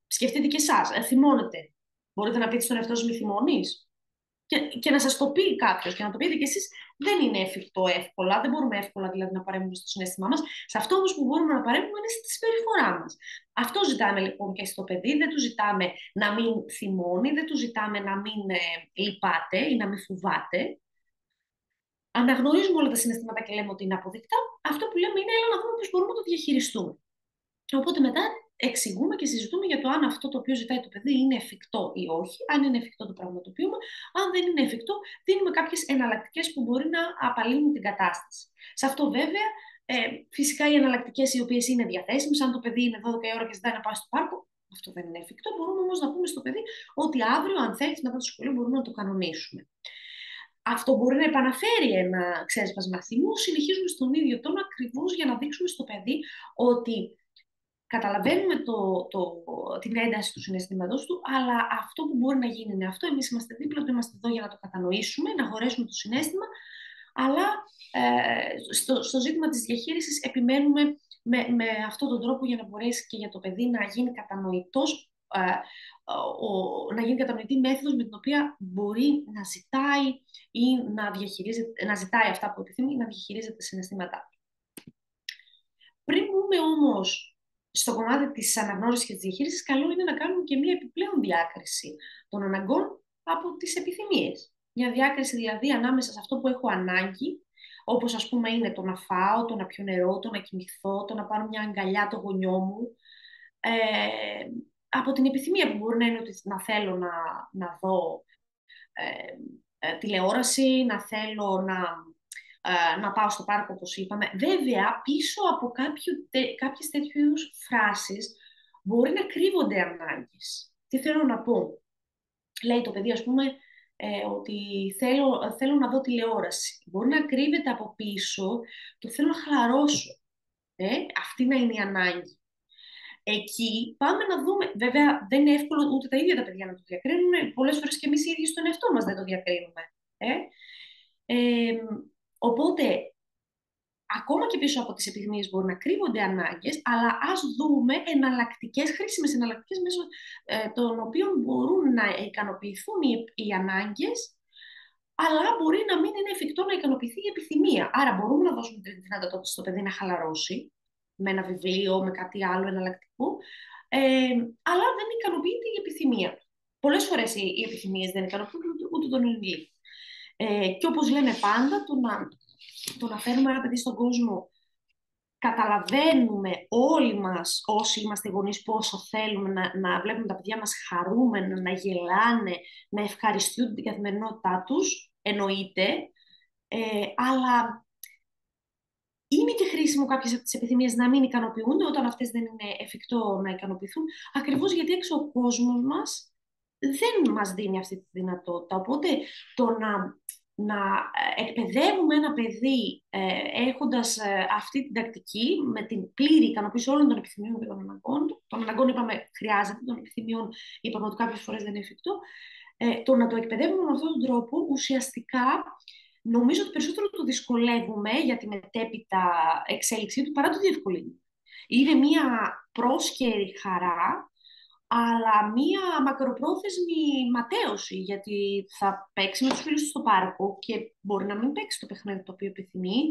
Σκεφτείτε και εσάς, θυμώνετε. Μπορείτε να πείτε στον εαυτό σας μη θυμώνεις. Και να σας το πει κάποιος και να το πείτε και εσείς, δεν είναι εφικτό εύκολα. Δεν μπορούμε εύκολα δηλαδή να παρέμβουμε στο συναίσθημά μας. Σε αυτό όμως που μπορούμε να παρέμβουμε είναι στη συμπεριφορά μας. Αυτό ζητάμε λοιπόν και στο παιδί. Δεν του ζητάμε να μην θυμώνει, δεν του ζητάμε να μην λυπάται ή να μην φοβάται. Αναγνωρίζουμε όλα τα συναισθήματα και λέμε ότι είναι αποδεκτά. Αυτό που λέμε είναι, έλα να δούμε πώς μπορούμε να το διαχειριστούμε. Οπότε μετά εξηγούμε και συζητούμε για το αν αυτό το οποίο ζητάει το παιδί είναι εφικτό ή όχι. Αν είναι εφικτό, το πραγματοποιούμε. Αν δεν είναι εφικτό, δίνουμε κάποιες εναλλακτικές που μπορεί να απαλύνουν την κατάσταση. Σε αυτό βέβαια, φυσικά οι εναλλακτικές οι οποίες είναι διαθέσιμες, αν το παιδί είναι 12 η ώρα και ζητάει να πάει στο πάρκο, αυτό δεν είναι εφικτό. Μπορούμε όμως να πούμε στο παιδί ότι αύριο, αν θέλει, μετά το σχολείο, μπορούμε να το κανονίσουμε. Αυτό μπορεί να επαναφέρει ένα ξέσπασμα θυμού. Συνεχίζουμε στον ίδιο τόνο ακριβώς για να δείξουμε στο παιδί ότι καταλαβαίνουμε την ένταση του συναισθήματος του, αλλά αυτό που μπορεί να γίνει είναι αυτό. Εμείς είμαστε δίπλα του, είμαστε εδώ για να το κατανοήσουμε, να χωρέσουμε το συναίσθημα, αλλά στο ζήτημα της διαχείρισης επιμένουμε με αυτόν τον τρόπο για να μπορέσει και για το παιδί να γίνει κατανοητός, να γίνει κατανοητή μέθοδος με την οποία μπορεί να ζητάει ή να ζητάει αυτά που επιθυμεί ή να διαχειρίζεται τα συναισθήματά του. Πριν μπούμε όμως στο κομμάτι της αναγνώρισης και της διαχείρισης, καλό είναι να κάνουμε και μία επιπλέον διάκριση των αναγκών από τις επιθυμίες. Μια διάκριση δηλαδή ανάμεσα σε αυτό που έχω ανάγκη, όπως ας πούμε είναι το να φάω, το να πιω νερό, το να κοιμηθώ, το να πάρω μια αγκαλιά το γονιό μου, από την επιθυμία που μπορεί να είναι ότι να θέλω να δω τηλεόραση, να θέλω να πάω στο πάρκο, όπως είπαμε. Βέβαια, πίσω από κάποιες τέτοιου είδους φράσεις μπορεί να κρύβονται ανάγκες. Τι θέλω να πω. Λέει το παιδί, ας πούμε, ότι θέλω να δω τηλεόραση. Μπορεί να κρύβεται από πίσω το θέλω να χαλαρώσω. Αυτή να είναι η ανάγκη. Εκεί πάμε να δούμε. Βέβαια, δεν είναι εύκολο ούτε τα ίδια τα παιδιά να το διακρίνουν. Πολλές φορές και εμείς οι ίδιοι στον εαυτό μας δεν το διακρίνουμε. Οπότε, ακόμα και πίσω από τις επιθυμίες μπορεί να κρύβονται ανάγκες, αλλά ας δούμε χρήσιμες εναλλακτικές μέσω των οποίων μπορούν να ικανοποιηθούν οι ανάγκες, αλλά μπορεί να μην είναι εφικτό να ικανοποιηθεί η επιθυμία. Άρα μπορούμε να δώσουμε τη δυνατότητα στο παιδί να χαλαρώσει με ένα βιβλίο, με κάτι άλλο εναλλακτικό, αλλά δεν ικανοποιείται η επιθυμία. Πολλές φορές οι επιθυμίες δεν ικανοποιούν ούτε τον ενηλίκη. Και όπως λέμε πάντα, το να φέρουμε ένα παιδί στον κόσμο, καταλαβαίνουμε όλοι μας όσοι είμαστε γονείς πόσο θέλουμε να βλέπουμε τα παιδιά μας χαρούμενα, να γελάνε, να ευχαριστούνται την καθημερινότητά τους, εννοείται, αλλά είναι και χρήσιμο κάποιες από τις επιθυμίες να μην ικανοποιούνται όταν αυτές δεν είναι εφικτό να ικανοποιηθούν, ακριβώς γιατί έξω ο κόσμος μας δεν μας δίνει αυτή τη δυνατότητα. Οπότε το να εκπαιδεύουμε ένα παιδί έχοντας αυτή την τακτική με την πλήρη ικανοποίηση όλων των επιθυμιών και των αναγκών του. Των αναγκών είπαμε χρειάζεται, των επιθυμιών είπαμε ότι κάποιες φορές δεν είναι εφικτό. Το να το εκπαιδεύουμε με αυτόν τον τρόπο ουσιαστικά νομίζω ότι περισσότερο το δυσκολεύουμε για τη μετέπειτα εξέλιξή του παρά το διευκολύνει. Είναι μια πρόσκαιρη χαρά, αλλά μία μακροπρόθεσμη ματέωση, γιατί θα παίξει με τους φίλους του στο πάρκο και μπορεί να μην παίξει το παιχνίδι το οποίο επιθυμεί,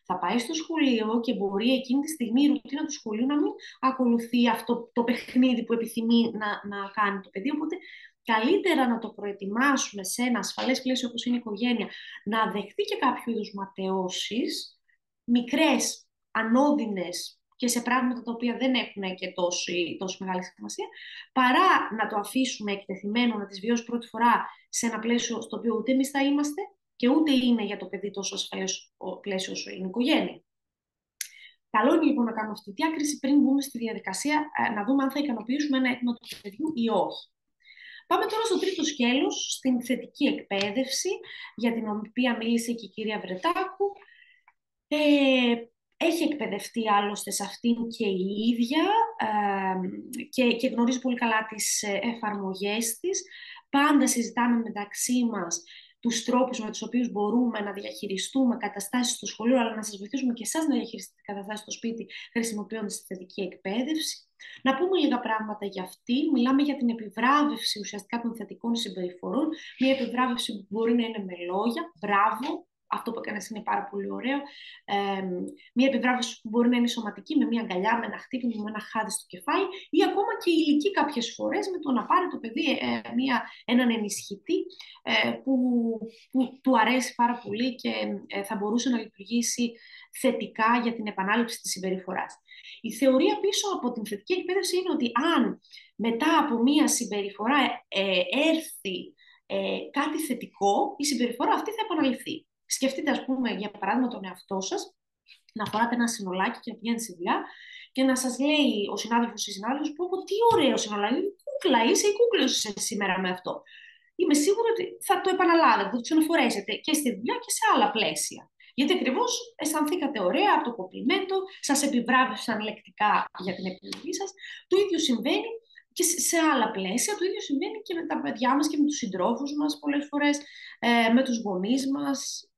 θα πάει στο σχολείο και μπορεί εκείνη τη στιγμή η ρουτίνα του σχολείου να μην ακολουθεί αυτό το παιχνίδι που επιθυμεί να κάνει το παιδί, οπότε καλύτερα να το προετοιμάσουμε σε ένα ασφαλές πλαίσιο όπως είναι η οικογένεια, να δεχτεί και κάποιο είδους ματαιώσεις, μικρές, ανώδυνες, και σε πράγματα τα οποία δεν έχουν και τόσο μεγάλη σημασία, παρά να το αφήσουμε εκτεθειμένο, να τις βιώσει πρώτη φορά σε ένα πλαίσιο στο οποίο ούτε εμείς θα είμαστε, και ούτε είναι για το παιδί τόσο ασφαλές πλαίσιο όσο είναι η οικογένεια. Καλό είναι λοιπόν να κάνουμε αυτή τη διάκριση πριν μπούμε στη διαδικασία να δούμε αν θα ικανοποιήσουμε ένα αίτημα του παιδιού ή όχι. Πάμε τώρα στο τρίτο σκέλος, στην θετική εκπαίδευση, για την οποία μίλησε και η κυρία Βρετάκου. Έχει εκπαιδευτεί άλλωστε σε αυτήν και η ίδια και γνωρίζει πολύ καλά τις εφαρμογές της. Πάντα συζητάμε μεταξύ μας τους τρόπους με τους οποίους μπορούμε να διαχειριστούμε καταστάσεις στο σχολείο, αλλά να σας βοηθήσουμε και εσάς να διαχειριστείτε καταστάσεις στο σπίτι, χρησιμοποιώντας τη θετική εκπαίδευση. Να πούμε λίγα πράγματα για αυτή. Μιλάμε για την επιβράβευση ουσιαστικά των θετικών συμπεριφορών. Μια επιβράβευση που μπορεί να είναι με λόγια, μπράβο, αυτό που έκανες είναι πάρα πολύ ωραίο. Μια επιβράβευση που μπορεί να είναι σωματική, με μια αγκαλιά, με ένα χτύπημα, με ένα χάδι στο κεφάλι, ή ακόμα και ηλική κάποιες φορές, με το να πάρει το παιδί έναν ενισχυτή που του αρέσει πάρα πολύ και θα μπορούσε να λειτουργήσει θετικά για την επανάληψη της συμπεριφοράς. Η θεωρία πίσω από την θετική εκπαίδευση είναι ότι αν μετά από μία συμπεριφορά έρθει κάτι θετικό, η συμπεριφορά αυτή θα επαναληφθεί. Σκεφτείτε, ας πούμε, για παράδειγμα, τον εαυτό σας, να φοράτε ένα συνολάκι και να πηγαίνετε στη δουλειά και να σας λέει ο συνάδελφος ή η συνάδελφος, πω τι ωραίο συνολάκι, κούκλα είσαι ή κούκλα είσαι σήμερα με αυτό. Είμαι σίγουρη ότι θα το επαναλάβετε, θα το ξαναφορέσετε και στη δουλειά και σε άλλα πλαίσια. Γιατί ακριβώς αισθανθήκατε ωραία από το κομπλιμέντο, σας επιβράβευσαν λεκτικά για την επιλογή σας. Το ίδιο συμβαίνει και σε άλλα πλαίσια, το ίδιο συμβαίνει και με τα παιδιά μας και με τους συντρόφους μας, πολλές φορές με τους γονείς μας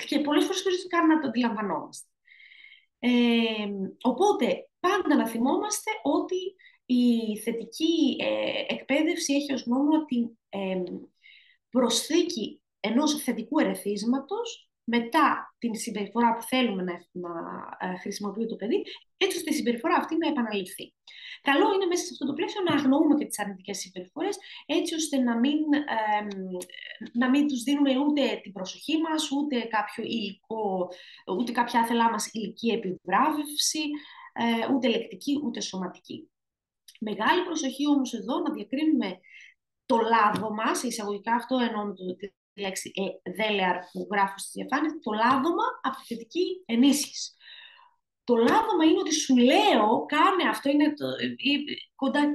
και πολλές φορές χωρίς καν να το αντιλαμβανόμαστε. Οπότε, πάντα να θυμόμαστε ότι η θετική εκπαίδευση έχει ως νόμο την προσθήκη ενός θετικού ερεθίσματος μετά την συμπεριφορά που θέλουμε να χρησιμοποιεί το παιδί, έτσι ώστε η συμπεριφορά αυτή να επαναληφθεί. Καλό είναι μέσα σε αυτό το πλαίσιο να αγνοούμε και τις αρνητικές συμπεριφορές, έτσι ώστε να μην τους δίνουμε ούτε την προσοχή μας, ούτε κάποιο υλικό, ούτε κάποια άθελά μας υλική επιβράβευση, ούτε λεκτική, ούτε σωματική. Μεγάλη προσοχή όμως εδώ να διακρίνουμε το λάδωμα, σε εισαγωγικά αυτό εννοώ με τη λέξη δέλεαρ που γράφω στις διαφάνειες, το λάδωμα από τη θετική ενίσχυση. Το λάδωμα είναι ότι σου λέω, κάνε αυτό, είναι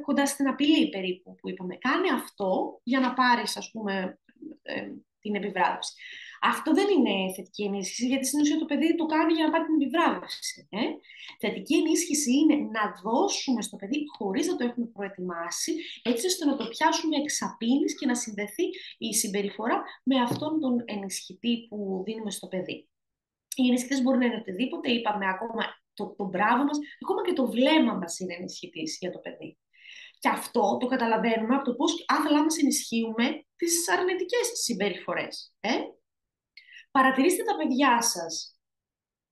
κοντά στην απειλή περίπου που είπαμε. Κάνε αυτό για να πάρεις, ας πούμε, την επιβράβευση. Αυτό δεν είναι θετική ενίσχυση, γιατί στην ουσία το παιδί το κάνει για να πάρει την επιβράβευση. Θετική ενίσχυση είναι να δώσουμε στο παιδί χωρίς να το έχουμε προετοιμάσει, έτσι ώστε να το πιάσουμε εξ απειλής και να συνδεθεί η συμπεριφορά με αυτόν τον ενισχυτή που δίνουμε στο παιδί. Οι ενισχυτές μπορεί να είναι οτιδήποτε, είπαμε ακόμα το μπράβο μας, ακόμα και το βλέμμα μας είναι ενισχυτής για το παιδί. Και αυτό το καταλαβαίνουμε από το πώς άθελά μας ενισχύουμε τις αρνητικές συμπεριφορές. Παρατηρήστε τα παιδιά σας.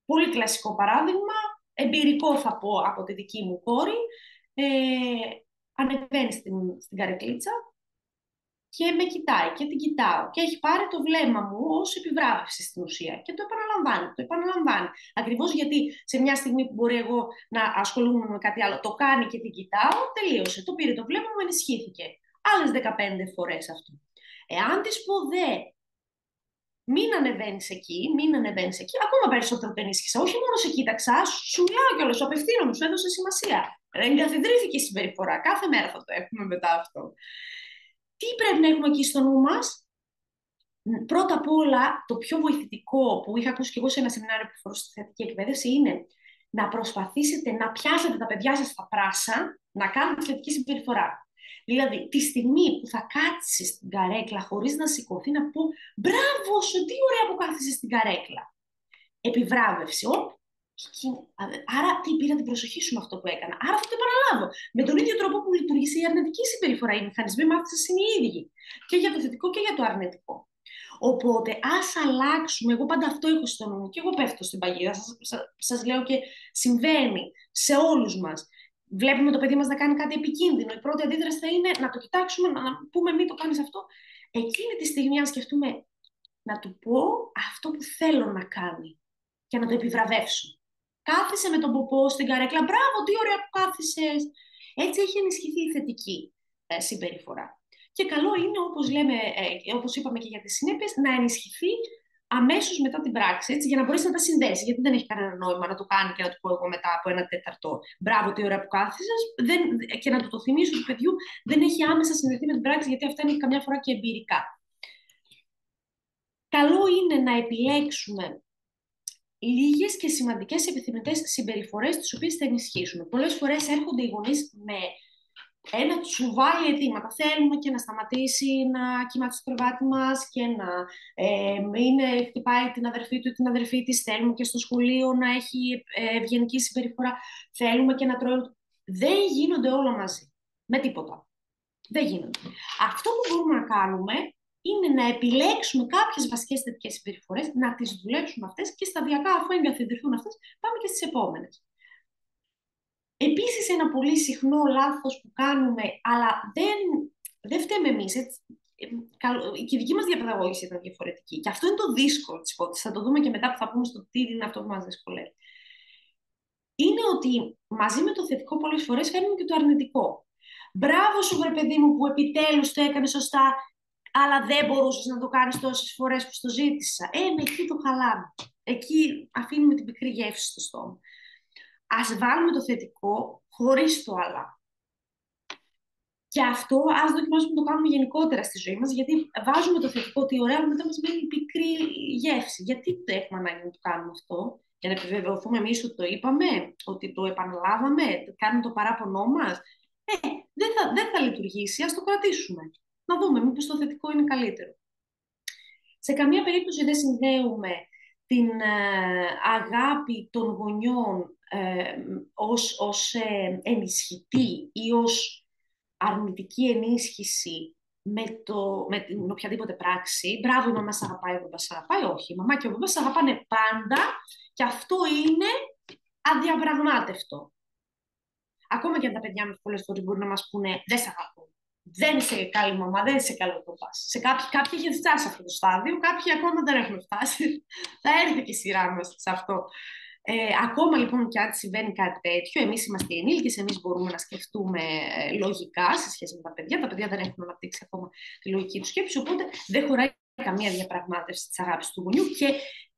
Πολύ κλασικό παράδειγμα, εμπειρικό θα πω από τη δική μου κόρη. Ανεβαίνει στην καρεκλίτσα και με κοιτάει και την κοιτάω και έχει πάρει το βλέμμα μου ως επιβράβευση στην ουσία και το επαναλαμβάνει. Ακριβώς γιατί σε μια στιγμή που μπορεί εγώ να ασχολούμαι με κάτι άλλο, το κάνει και την κοιτάω, τελείωσε. Το πήρε το βλέμμα μου, ενισχύθηκε. Άλλες 15 φορές αυτό. Εάν της πω μην ανεβαίνεις εκεί, ακόμα περισσότερο το ενίσχυσα. Όχι μόνο σε κοίταξα, σου μιλάω κιόλας, σου απευθύνομαι, σου έδωσε σημασία. Εγκαθιδρύθηκε η συμπεριφορά. Κάθε μέρα θα το έχουμε μετά αυτό. Τι πρέπει να έχουμε εκεί στο νου μας? Πρώτα απ' όλα, το πιο βοηθητικό που είχα ακούσει και εγώ σε ένα σεμινάριο που φορούσε στη θετική εκπαίδευση είναι να προσπαθήσετε να πιάσετε τα παιδιά σας στα πράσα να κάνουν τη θετική συμπεριφορά. Δηλαδή, τη στιγμή που θα κάτσει στην καρέκλα χωρίς να σηκωθεί, να πω «Μπράβο σου, τι ωραία που κάθισες στην καρέκλα». Επιβράβευση. Άρα, τι πήρα την προσοχή σου με αυτό που έκανα. Άρα, θα το επαναλάβω. Με τον ίδιο τρόπο που λειτουργήσε η αρνητική συμπεριφορά. Οι μηχανισμοί μάθησης είναι οι ίδιοι. Και για το θετικό και για το αρνητικό. Οπότε, ας αλλάξουμε. Εγώ πάντα αυτό έχω στο νου. Και εγώ πέφτω στην παγίδα. Σας λέω και συμβαίνει σε όλους μας. Βλέπουμε το παιδί μας να κάνει κάτι επικίνδυνο. Η πρώτη αντίδραση θα είναι να το κοιτάξουμε, να πούμε μην το κάνεις αυτό. Εκείνη τη στιγμή, αν σκεφτούμε να του πω αυτό που θέλω να κάνει και να το επιβραβεύσω. Κάθισε με τον ποπό στην καρέκλα. Μπράβο, τι ωραία που κάθισες. Έτσι έχει ενισχυθεί η θετική συμπεριφορά. Και καλό είναι, όπως είπαμε και για τις συνέπειες, να ενισχυθεί αμέσως μετά την πράξη, έτσι, για να μπορέσει να τα συνδέσει. Γιατί δεν έχει κανένα νόημα να το κάνει και να του πω εγώ μετά από ένα τέταρτο μπράβο, τι ώρα που κάθισες, και να το θυμίσω του παιδιού, δεν έχει άμεσα συνδεθεί με την πράξη, γιατί αυτά είναι καμιά φορά και εμπειρικά. Καλό είναι να επιλέξουμε λίγες και σημαντικές επιθυμητές συμπεριφορές, τις οποίες θα ενισχύσουμε. Πολλές φορές έρχονται οι γονείς με ένα τσουβάλι αιτήματα. Θέλουμε και να σταματήσει να κοιμάται στο κρεβάτι μας και να χτυπάει την αδερφή του ή την αδερφή της. Θέλουμε και στο σχολείο να έχει ευγενική συμπεριφορά. Θέλουμε και να τρώει. Δεν γίνονται όλα μαζί. Με τίποτα. Δεν γίνονται. Αυτό που μπορούμε να κάνουμε είναι να επιλέξουμε κάποιες βασικές θετικές συμπεριφορές, να τις δουλέψουμε αυτές και σταδιακά, αφού εγκαθιδρυθούν αυτές, πάμε και στις επόμενες. Επίσης, ένα πολύ συχνό λάθος που κάνουμε, αλλά δεν φταίμε εμείς, έτσι. Και η δική μας διαπαιδαγώγηση ήταν διαφορετική. Και αυτό είναι το δύσκολο της υπόθεσης. Θα το δούμε και μετά που θα πούμε στο τι είναι αυτό που μας δυσκολεύει. Είναι ότι μαζί με το θετικό πολλές φορές φέρνουμε και το αρνητικό. Μπράβο σου, βρε παιδί μου, που επιτέλους το έκανε σωστά, αλλά δεν μπορούσες να το κάνεις τόσες φορές που στο ζήτησα. Εκεί το χαλάμε. Εκεί αφήνουμε την πικρή γεύση στο στόμα. Ας βάλουμε το θετικό χωρίς το αλλά. Και αυτό ας δοκιμάσουμε να το κάνουμε γενικότερα στη ζωή μας, γιατί βάζουμε το θετικό, τι ωραία, αλλά μετά μας μένει πικρή γεύση. Γιατί το έχουμε ανάγκη να το κάνουμε αυτό? Για να επιβεβαιωθούμε εμείς ότι το είπαμε, ότι το επαναλάβαμε, κάνουμε το παράπονό μας. Δεν θα λειτουργήσει, ας το κρατήσουμε. Να δούμε μήπως το θετικό είναι καλύτερο. Σε καμία περίπτωση δεν συνδέουμε την αγάπη των γονιών ως ενισχυτή ή ως αρνητική ενίσχυση με την οποιαδήποτε πράξη. Μπράβο, η μαμά σ' αγαπάει, ο μπαμπάς σ' αγαπάει. Όχι, η μαμά και ο μπαμπάς σ' αγαπάνε πάντα και αυτό είναι αδιαπραγμάτευτο. Ακόμα και αν τα παιδιά μας πολλές φορές μπορεί να μας πούνε «Δεν σ' αγαπώ, δεν είσαι καλή μαμά, δεν είσαι καλό μπαμπάς». Κάποιοι έχουν φτάσει σε αυτό το στάδιο, κάποιοι ακόμα δεν έχουν φτάσει. Θα έρθει και η σειρά μας σε αυτό. Ακόμα λοιπόν και αν συμβαίνει κάτι τέτοιο, εμείς είμαστε ενήλικες, εμείς μπορούμε να σκεφτούμε λογικά σε σχέση με τα παιδιά. Τα παιδιά δεν έχουν αναπτύξει ακόμα τη λογική του σκέψη, οπότε δεν χωράει καμία διαπραγμάτευση της αγάπης του γονιού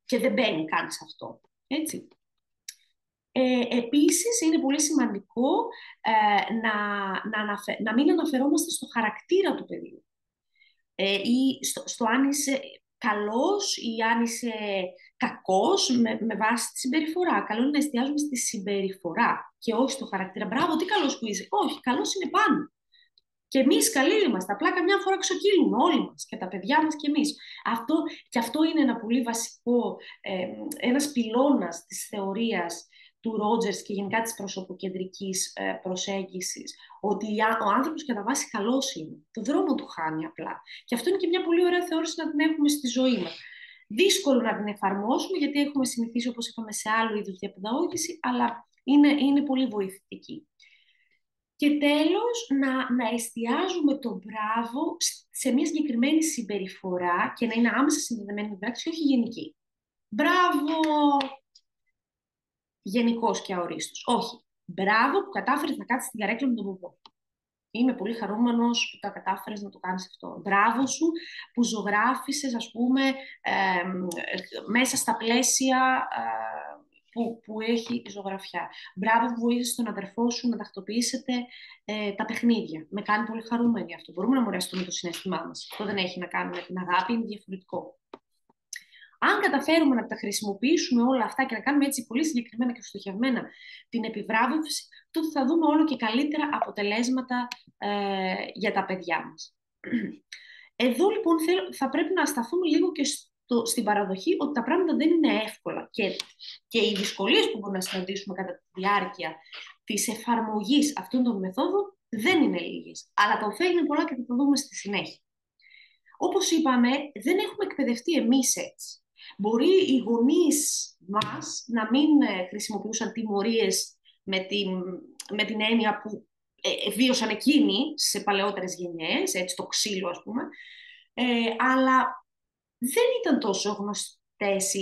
και δεν μπαίνει καν σε αυτό. Έτσι. Επίσης, είναι πολύ σημαντικό να μην αναφερόμαστε στο χαρακτήρα του παιδιού ή στο αν είσαι καλός ή αν είσαι κακός με βάση τη συμπεριφορά. Καλό είναι να εστιάζουμε στη συμπεριφορά και όχι στο χαρακτήρα. Μπράβο, τι καλός που είσαι. Όχι, καλός είναι πάνω. Και εμείς καλοί είμαστε. Απλά καμιά φορά ξοκύλουμε όλοι μας, και τα παιδιά μας και εμείς. Αυτό είναι ένα πολύ βασικό, ένας πυλώνας της θεωρίας του Ρότζερς και γενικά της προσωποκεντρικής προσέγγισης, ότι ο άνθρωπος κατά βάση καλός είναι. Το δρόμο του χάνει απλά. Και αυτό είναι και μια πολύ ωραία θεώρηση να την έχουμε στη ζωή μας. Δύσκολο να την εφαρμόσουμε, γιατί έχουμε συνηθίσει, όπως είπαμε, σε άλλο είδους διαπαιδαγώγηση, αλλά είναι πολύ βοηθητική. Και τέλος, να εστιάζουμε το μπράβο σε μια συγκεκριμένη συμπεριφορά και να είναι άμεσα συνδεδεμένη με την πράξη, όχι γενική. Μπράβο, γενικός και αορίστος. Όχι. Μπράβο που κατάφερες να κάτσεις στην καρέκλα με τον ποπό. Είμαι πολύ χαρούμενος που τα κατάφερες να το κάνεις αυτό. Μπράβο σου που ζωγράφισες, ας πούμε, μέσα στα πλαίσια που έχει ζωγραφιά. Μπράβο που βοήθησες τον αδερφό σου να τακτοποιήσετε τα παιχνίδια. Με κάνει πολύ χαρούμενη αυτό. Μπορούμε να μοιραστούμε το συναίσθημά μας. Αυτό δεν έχει να κάνει με την αγάπη, είναι διαφορετικό. Αν καταφέρουμε να τα χρησιμοποιήσουμε όλα αυτά και να κάνουμε έτσι πολύ συγκεκριμένα και στοχευμένα την επιβράβευση, τότε θα δούμε όλο και καλύτερα αποτελέσματα για τα παιδιά μας. Εδώ λοιπόν θα πρέπει να σταθούμε λίγο και στην παραδοχή ότι τα πράγματα δεν είναι εύκολα και οι δυσκολίες που μπορούμε να συναντήσουμε κατά τη διάρκεια της εφαρμογής αυτών των μεθόδων δεν είναι λίγες, αλλά τα ωφέλη είναι πολλά και θα το δούμε στη συνέχεια. Όπως είπαμε, δεν έχουμε εκπαιδευτεί εμείς έτσι. Μπορεί οι γονείς μας να μην χρησιμοποιούσαν τιμωρίες με την έννοια που βίωσαν εκείνοι σε παλαιότερες γενιές, έτσι το ξύλο ας πούμε, αλλά δεν ήταν τόσο γνωστές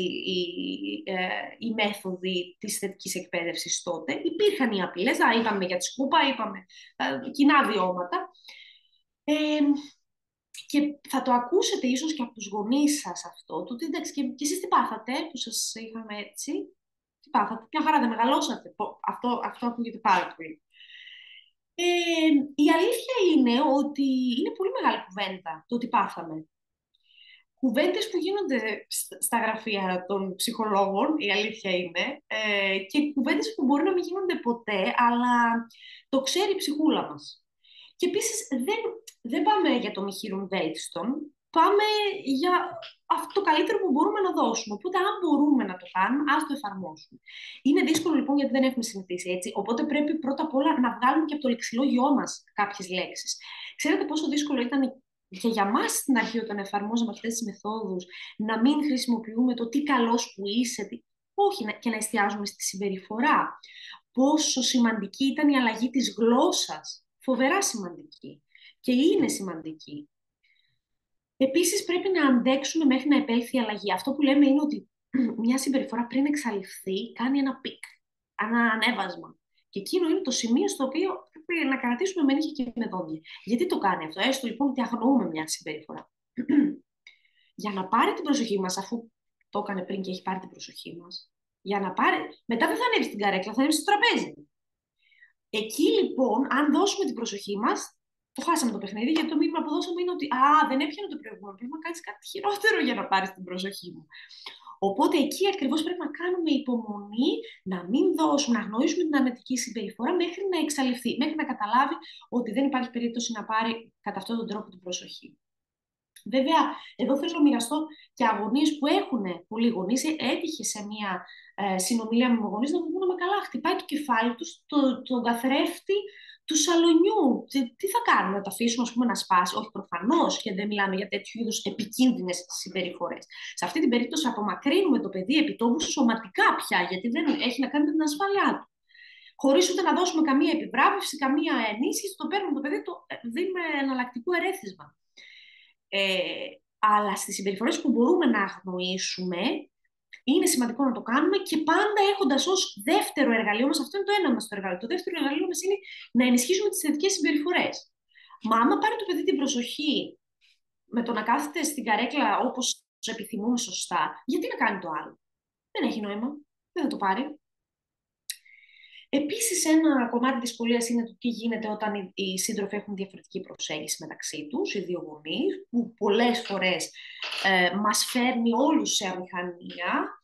οι μέθοδοι της θετικής εκπαίδευσης τότε. Υπήρχαν οι απειλές, είπαμε για τη σκούπα, είπαμε κοινά βιώματα. Και θα το ακούσετε ίσως και από τους γονείς σας αυτό, το ότι εντάξει, και εσείς τι πάθατε που σας είχαμε έτσι, τι πάθατε, μια χαρά δεν μεγαλώσατε. Αυτό ακούγεται πάρα πολύ. Η αλήθεια είναι ότι είναι πολύ μεγάλη κουβέντα το ότι πάθαμε. Κουβέντες που γίνονται στα γραφεία των ψυχολόγων, η αλήθεια είναι, και κουβέντες που μπορεί να μην γίνονται ποτέ, αλλά το ξέρει η ψυχούλα μας. Και επίσης δεν πάμε για το μη χείρον βέλτιστον, πάμε για αυτό το καλύτερο που μπορούμε να δώσουμε. Οπότε, αν μπορούμε να το κάνουμε, ας το εφαρμόσουμε. Είναι δύσκολο λοιπόν γιατί δεν έχουμε συνηθίσει έτσι. Οπότε, πρέπει πρώτα απ' όλα να βγάλουμε και από το λεξιλόγιό μας κάποιες λέξεις. Ξέρετε πόσο δύσκολο ήταν και για μας στην αρχή, όταν εφαρμόζαμε αυτές τις μεθόδους, να μην χρησιμοποιούμε το τι καλός που είσαι, όχι, και να εστιάζουμε στη συμπεριφορά. Πόσο σημαντική ήταν η αλλαγή της γλώσσας. Φοβερά σημαντική. Και είναι σημαντική. Επίσης, πρέπει να αντέξουμε μέχρι να επέλθει η αλλαγή. Αυτό που λέμε είναι ότι μια συμπεριφορά πριν εξαλειφθεί κάνει ένα πικ, ένα ανέβασμα. Και εκείνο είναι το σημείο στο οποίο πρέπει να κρατήσουμε με νύχια και με δόντια. Γιατί το κάνει αυτό? Έστω λοιπόν ότι αγνοούμε μια συμπεριφορά. Για να πάρει την προσοχή μας, αφού το έκανε πριν και έχει πάρει την προσοχή μας, για να πάρει. Μετά δεν θα ανέβει στην καρέκλα, θα ανέβει στο τραπέζι. Εκεί λοιπόν, αν δώσουμε την προσοχή μας, το χάσαμε το παιχνίδι, γιατί το μήνυμα που δώσαμε είναι ότι δεν έπιανε το προηγούμενο. Πρέπει να κάνεις κάτι χειρότερο για να πάρεις την προσοχή μου. Οπότε εκεί ακριβώς πρέπει να κάνουμε υπομονή, να μην δώσουμε, να αγνοήσουμε την αρνητική συμπεριφορά μέχρι να εξαλειφθεί, μέχρι να καταλάβει ότι δεν υπάρχει περίπτωση να πάρει κατά αυτόν τον τρόπο την προσοχή. Βέβαια, εδώ θέλω να μοιραστώ και αγωνίες που έχουν πολλοί γονείς. Έτυχε σε μια συνομιλία με γονείς να μου πούνε: καλά, χτυπάει το κεφάλι του τον καθρέφτη του σαλονιού. Τι θα κάνουμε, να το αφήσουμε ας πούμε, να σπάσει? Όχι, προφανώς, και δεν μιλάμε για τέτοιου είδους επικίνδυνες συμπεριφορές. Σε αυτή την περίπτωση απομακρύνουμε το παιδί επιτόπου σωματικά πια, γιατί δεν έχει να κάνει με την ασφάλειά του. Χωρίς ούτε να δώσουμε καμία επιβράβευση, καμία ενίσχυση, το παίρνουμε το παιδί, το δίνουμε εναλλακτικό ερέθισμα. Αλλά στις συμπεριφορές που μπορούμε να αγνοήσουμε, είναι σημαντικό να το κάνουμε και πάντα έχοντας ως δεύτερο εργαλείο μας, αυτό είναι το ένα μας το εργαλείο. Το δεύτερο εργαλείο μας είναι να ενισχύσουμε τις θετικές συμπεριφορές. Μα άμα πάρει το παιδί την προσοχή με το να κάθεται στην καρέκλα όπως επιθυμούμε σωστά, γιατί να κάνει το άλλο? Δεν έχει νόημα. Δεν θα το πάρει. Επίσης, ένα κομμάτι της δυσκολίας είναι το τι γίνεται όταν οι σύντροφοι έχουν διαφορετική προσέγγιση μεταξύ τους, οι δύο γονείς, που πολλές φορές μας φέρνει όλους σε αμηχανία,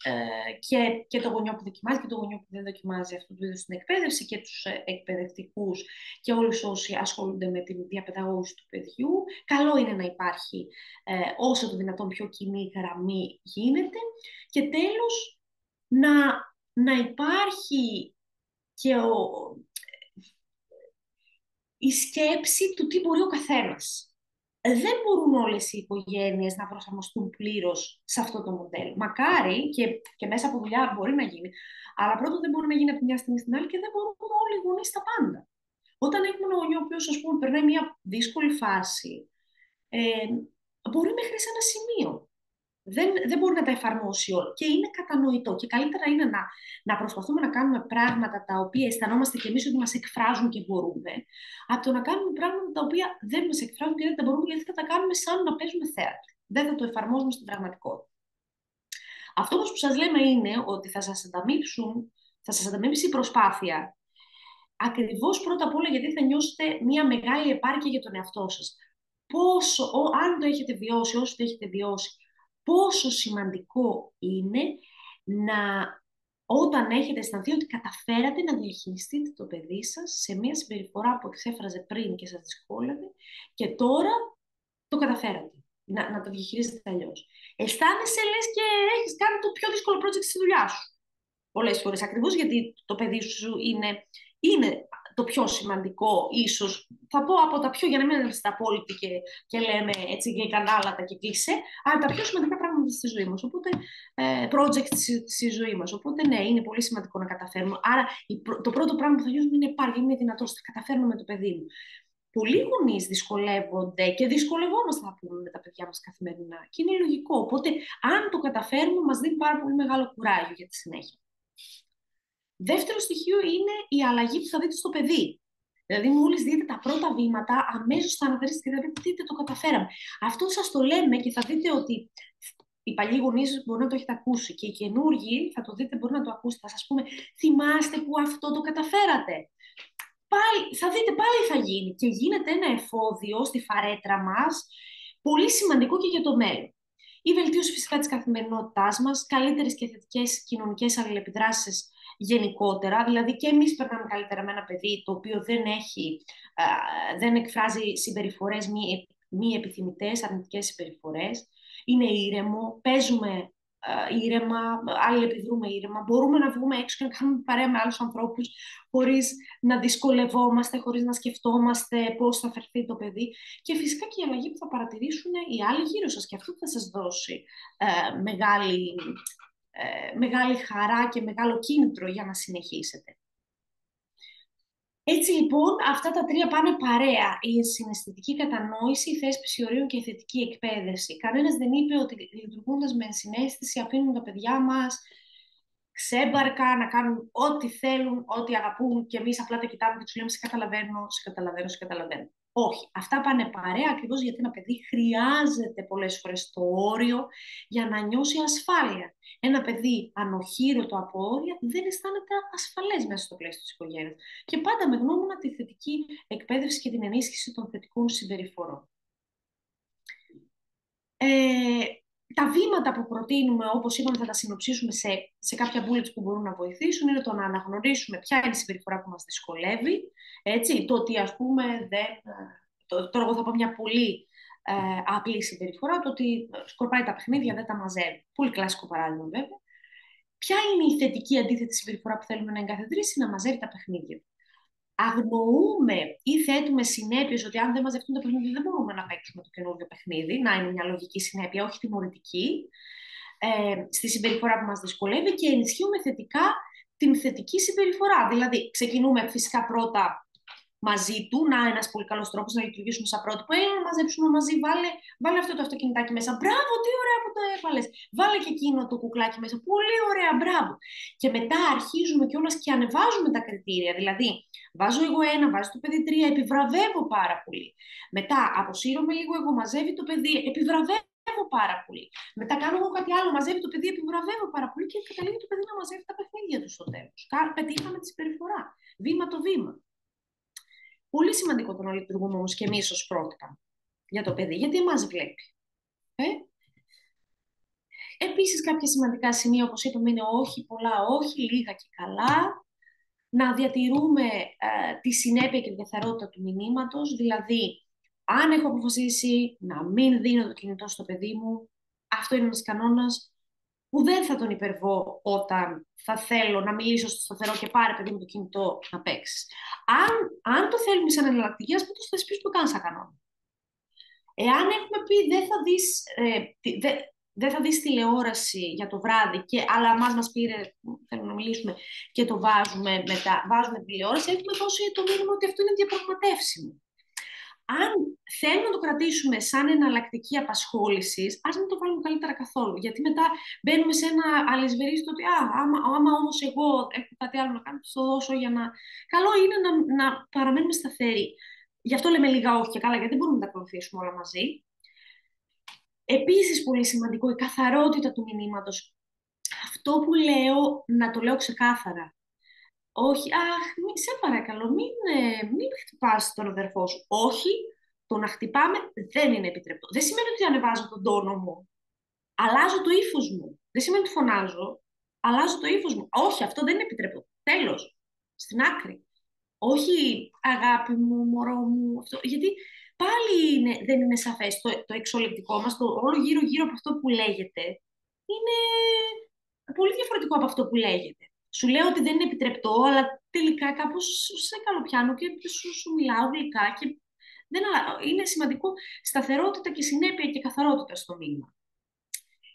και το γονιό που δοκιμάζει και το γονιό που δεν δοκιμάζει αυτού του είδους την εκπαίδευση, και τους εκπαιδευτικούς και όλους όσοι ασχολούνται με την διαπαιδαγώγηση του παιδιού. Καλό είναι να υπάρχει όσο το δυνατόν πιο κοινή γραμμή γίνεται. Και τέλος, να υπάρχει και η σκέψη του τι μπορεί ο καθένας. Δεν μπορούν όλες οι οικογένειες να προσαρμοστούν πλήρως σε αυτό το μοντέλο. Μακάρι και μέσα από δουλειά μπορεί να γίνει, αλλά πρώτον δεν μπορεί να γίνει από μια στιγμή στην άλλη και δεν μπορούν όλοι οι γονείς τα πάντα. Όταν έχουμε ένα γονιό ο οποίος, ας πούμε, περνάει μια δύσκολη φάση, μπορεί μέχρι σε ένα σημείο. Δεν μπορεί να τα εφαρμόσει όλα. Και είναι κατανοητό. Και καλύτερα είναι να προσπαθούμε να κάνουμε πράγματα τα οποία αισθανόμαστε κι εμείς ότι μας εκφράζουν και μπορούμε, από το να κάνουμε πράγματα τα οποία δεν μας εκφράζουν και δεν τα μπορούμε, γιατί θα τα κάνουμε σαν να παίζουμε θέατρο. Δεν θα το εφαρμόζουμε στην πραγματικότητα. Αυτό όμως που σας λέμε είναι ότι θα σας ανταμείψει η προσπάθεια, ακριβώς πρώτα απ' όλα γιατί θα νιώσετε μια μεγάλη επάρκεια για τον εαυτό σας. Αν το έχετε βιώσει, όσο το έχετε βιώσει, πόσο σημαντικό είναι όταν έχετε αισθανθεί ότι καταφέρατε να διαχειριστείτε το παιδί σας σε μια συμπεριφορά που εξέφραζε πριν και σας δυσκόλευε και τώρα το καταφέρατε να το διαχειρίζετε αλλιώς. Αισθάνεσαι λες και έχεις κάνει το πιο δύσκολο project στη δουλειά σου. Πολλές φορές, ακριβώς γιατί το παιδί σου είναι το πιο σημαντικό, ίσως, θα πω από τα πιο, για να μην είμαστε απόλυτοι και λέμε έτσι και κανάλατα και κλεισέ, αλλά τα πιο σημαντικά πράγματα στη ζωή μας, οπότε project στη ζωή μας. Οπότε ναι, είναι πολύ σημαντικό να καταφέρουμε. Άρα το πρώτο πράγμα που θα νιώσουμε είναι υπάρχει, είναι δυνατότητα, θα καταφέρνω με το παιδί μου. Πολλοί γονείς δυσκολεύονται και δυσκολευόμαστε να πούμε με τα παιδιά μας καθημερινά και είναι λογικό. Οπότε αν το καταφέρουμε μας δίνει πάρα πολύ μεγάλο κουράγιο για τη συνέχεια. Δεύτερο στοιχείο είναι η αλλαγή που θα δείτε στο παιδί. Δηλαδή, μόλις δείτε τα πρώτα βήματα, αμέσως θα αναθερήσετε και θα πείτε, δείτε, το καταφέραμε. Αυτό σας το λέμε και θα δείτε ότι οι παλιοί γονείς μπορεί να το έχετε ακούσει και οι καινούργοι θα το δείτε, μπορεί να το ακούσετε. Θα σας πούμε, θυμάστε που αυτό το καταφέρατε. Πάλι, θα δείτε, πάλι θα γίνει. Και γίνεται ένα εφόδιο στη φαρέτρα μας, πολύ σημαντικό και για το μέλλον. Η βελτίωση φυσικά της καθημερινότητάς μας, καλύτερες και θετικές κοινωνικές αλληλεπιδράσεις γενικότερα. Δηλαδή και εμείς περνάμε καλύτερα με ένα παιδί το οποίο δεν εκφράζει συμπεριφορές μη επιθυμητές, αρνητικές συμπεριφορές. Είναι ήρεμο, παίζουμε ήρεμα, αλληλεπιδρούμε ήρεμα. Μπορούμε να βγούμε έξω και να κάνουμε παρέα με άλλους ανθρώπους χωρίς να δυσκολευόμαστε, χωρίς να σκεφτόμαστε πώς θα φερθεί το παιδί. Και φυσικά και η αλλαγή που θα παρατηρήσουν οι άλλοι γύρω σας. Και αυτό θα σας δώσει μεγάλη χαρά και μεγάλο κίνητρο για να συνεχίσετε. Έτσι λοιπόν, αυτά τα τρία πάνε παρέα. Η συναισθητική κατανόηση, η θέσπιση ορίων και η θετική εκπαίδευση. Κανένας δεν είπε ότι λειτουργώντας με συναίσθηση αφήνουν τα παιδιά μας ξέμπαρκα να κάνουν ό,τι θέλουν, ό,τι αγαπούν και εμείς απλά τα κοιτάμε και τους λέμε σε καταλαβαίνω, σε καταλαβαίνω, σε καταλαβαίνω. Όχι, αυτά πάνε παρέα ακριβώς γιατί ένα παιδί χρειάζεται πολλές φορές το όριο για να νιώσει ασφάλεια. Ένα παιδί ανοχήρωτο από όρια δεν αισθάνεται ασφαλές μέσα στο πλαίσιο της οικογένειας. Και πάντα με γνώμονα τη θετική εκπαίδευση και την ενίσχυση των θετικών συμπεριφορών. Τα βήματα που προτείνουμε, όπως είπαμε, θα τα συνοψίσουμε σε κάποια bullets που μπορούν να βοηθήσουν. Είναι το να αναγνωρίσουμε ποια είναι η συμπεριφορά που μας δυσκολεύει. Έτσι, το ότι, ας πούμε, τώρα εγώ θα πω μια πολύ απλή συμπεριφορά, το ότι σκορπάει τα παιχνίδια, δεν τα μαζεύει. Πολύ κλασικό παράδειγμα, βέβαια. Ποια είναι η θετική αντίθετη συμπεριφορά που θέλουμε να εγκαθιδρύσει? Να μαζεύει τα παιχνίδια. Αγνοούμε ή θέτουμε συνέπειες ότι αν δεν μαζευτούν τα παιχνίδια δεν μπορούμε να παίξουμε το καινούργιο παιχνίδι, να είναι μια λογική συνέπεια, όχι τιμωρητική, στη συμπεριφορά που μας δυσκολεύει και ενισχύουμε θετικά την θετική συμπεριφορά. Δηλαδή, ξεκινούμε φυσικά πρώτα μαζί του, να ένας πολύ καλός τρόπος να λειτουργήσουμε σαν πρότυπο. Έλα να μαζέψουμε μαζί, βάλε αυτό το αυτοκινητάκι μέσα. Μπράβο, τι ωραία που το έβαλες. Βάλε και εκείνο το κουκλάκι μέσα. Πολύ ωραία, μπράβο. Και μετά αρχίζουμε κιόλας και ανεβάζουμε τα κριτήρια. Δηλαδή, βάζω εγώ ένα, βάζω το παιδί τρία, επιβραβεύω πάρα πολύ. Μετά αποσύρωμαι λίγο, εγώ μαζεύει το παιδί, επιβραβεύω πάρα πολύ. Μετά κάνω εγώ κάτι άλλο, μαζεύει το παιδί, επιβραβεύω πάρα πολύ και καταλήγει το παιδί να μαζεύει τα παιχνίδια του στο τέλος. Πετύχαμε τη συμπεριφορά. Βήμα το βήμα. Πολύ σημαντικό το να λειτουργούμε όμως και εμείς ως πρότυπα για το παιδί, γιατί εμάς βλέπει. Επίσης, κάποια σημαντικά σημεία, όπως είπαμε, είναι όχι πολλά, όχι λίγα και καλά. Να διατηρούμε τη συνέπεια και τη καθαρότητα του μηνύματος, δηλαδή, αν έχω αποφασίσει να μην δίνω το κινητό στο παιδί μου, αυτό είναι ένας κανόνας που δεν θα τον υπερβώ όταν θα θέλω να μιλήσω στο σταθερό και πάρε παιδί μου το κινητό να παίξεις. Αν το θέλουμε σαν εναλλακτική, ας πούμε το θεσπίσουμε καν σαν κανόνα. Εάν έχουμε πει δεν θα δεις τηλεόραση για το βράδυ, αλλά μας πήρε, θέλουμε να μιλήσουμε και το βάζουμε τηλεόραση, έχουμε δώσει το μήνυμα ότι αυτό είναι διαπραγματεύσιμο. Αν θέλουμε να το κρατήσουμε σαν εναλλακτική απασχόληση, ας μην το βάλουμε καλύτερα καθόλου. Γιατί μετά μπαίνουμε σε ένα αλυσβερίστο ότι άμα όμως εγώ έχω κάτι άλλο να κάνω, θα το δώσω για να. Καλό είναι να παραμένουμε σταθεροί. Γι' αυτό λέμε λίγα όχι και καλά, γιατί δεν μπορούμε να τα ακολουθήσουμε όλα μαζί. Επίσης, πολύ σημαντικό, η καθαρότητα του μηνύματος. Αυτό που λέω, να το λέω ξεκάθαρα. Όχι, σε παρακαλώ, μην χτυπάς τον αδερφό σου. Όχι, το να χτυπάμε δεν είναι επιτρεπτό. Δεν σημαίνει ότι ανεβάζω τον τόνο μου. Αλλάζω το ύφος μου. Δεν σημαίνει ότι φωνάζω. Αλλάζω το ύφος μου. Όχι, αυτό δεν είναι επιτρεπτό. Τέλος. Στην άκρη. Όχι, αγάπη μου, μωρό μου. Αυτό. Γιατί πάλι δεν είναι σαφές το εξολεπτικό μας, το όλο γύρω-γύρω από αυτό που λέγεται. Είναι πολύ διαφορετικό από αυτό που λέγεται. Σου λέω ότι δεν είναι επιτρεπτό, αλλά τελικά κάπως σε καλοπιάνω και σου μιλάω γλυκά και είναι σημαντικό σταθερότητα και συνέπεια και καθαρότητα στο μήνυμα.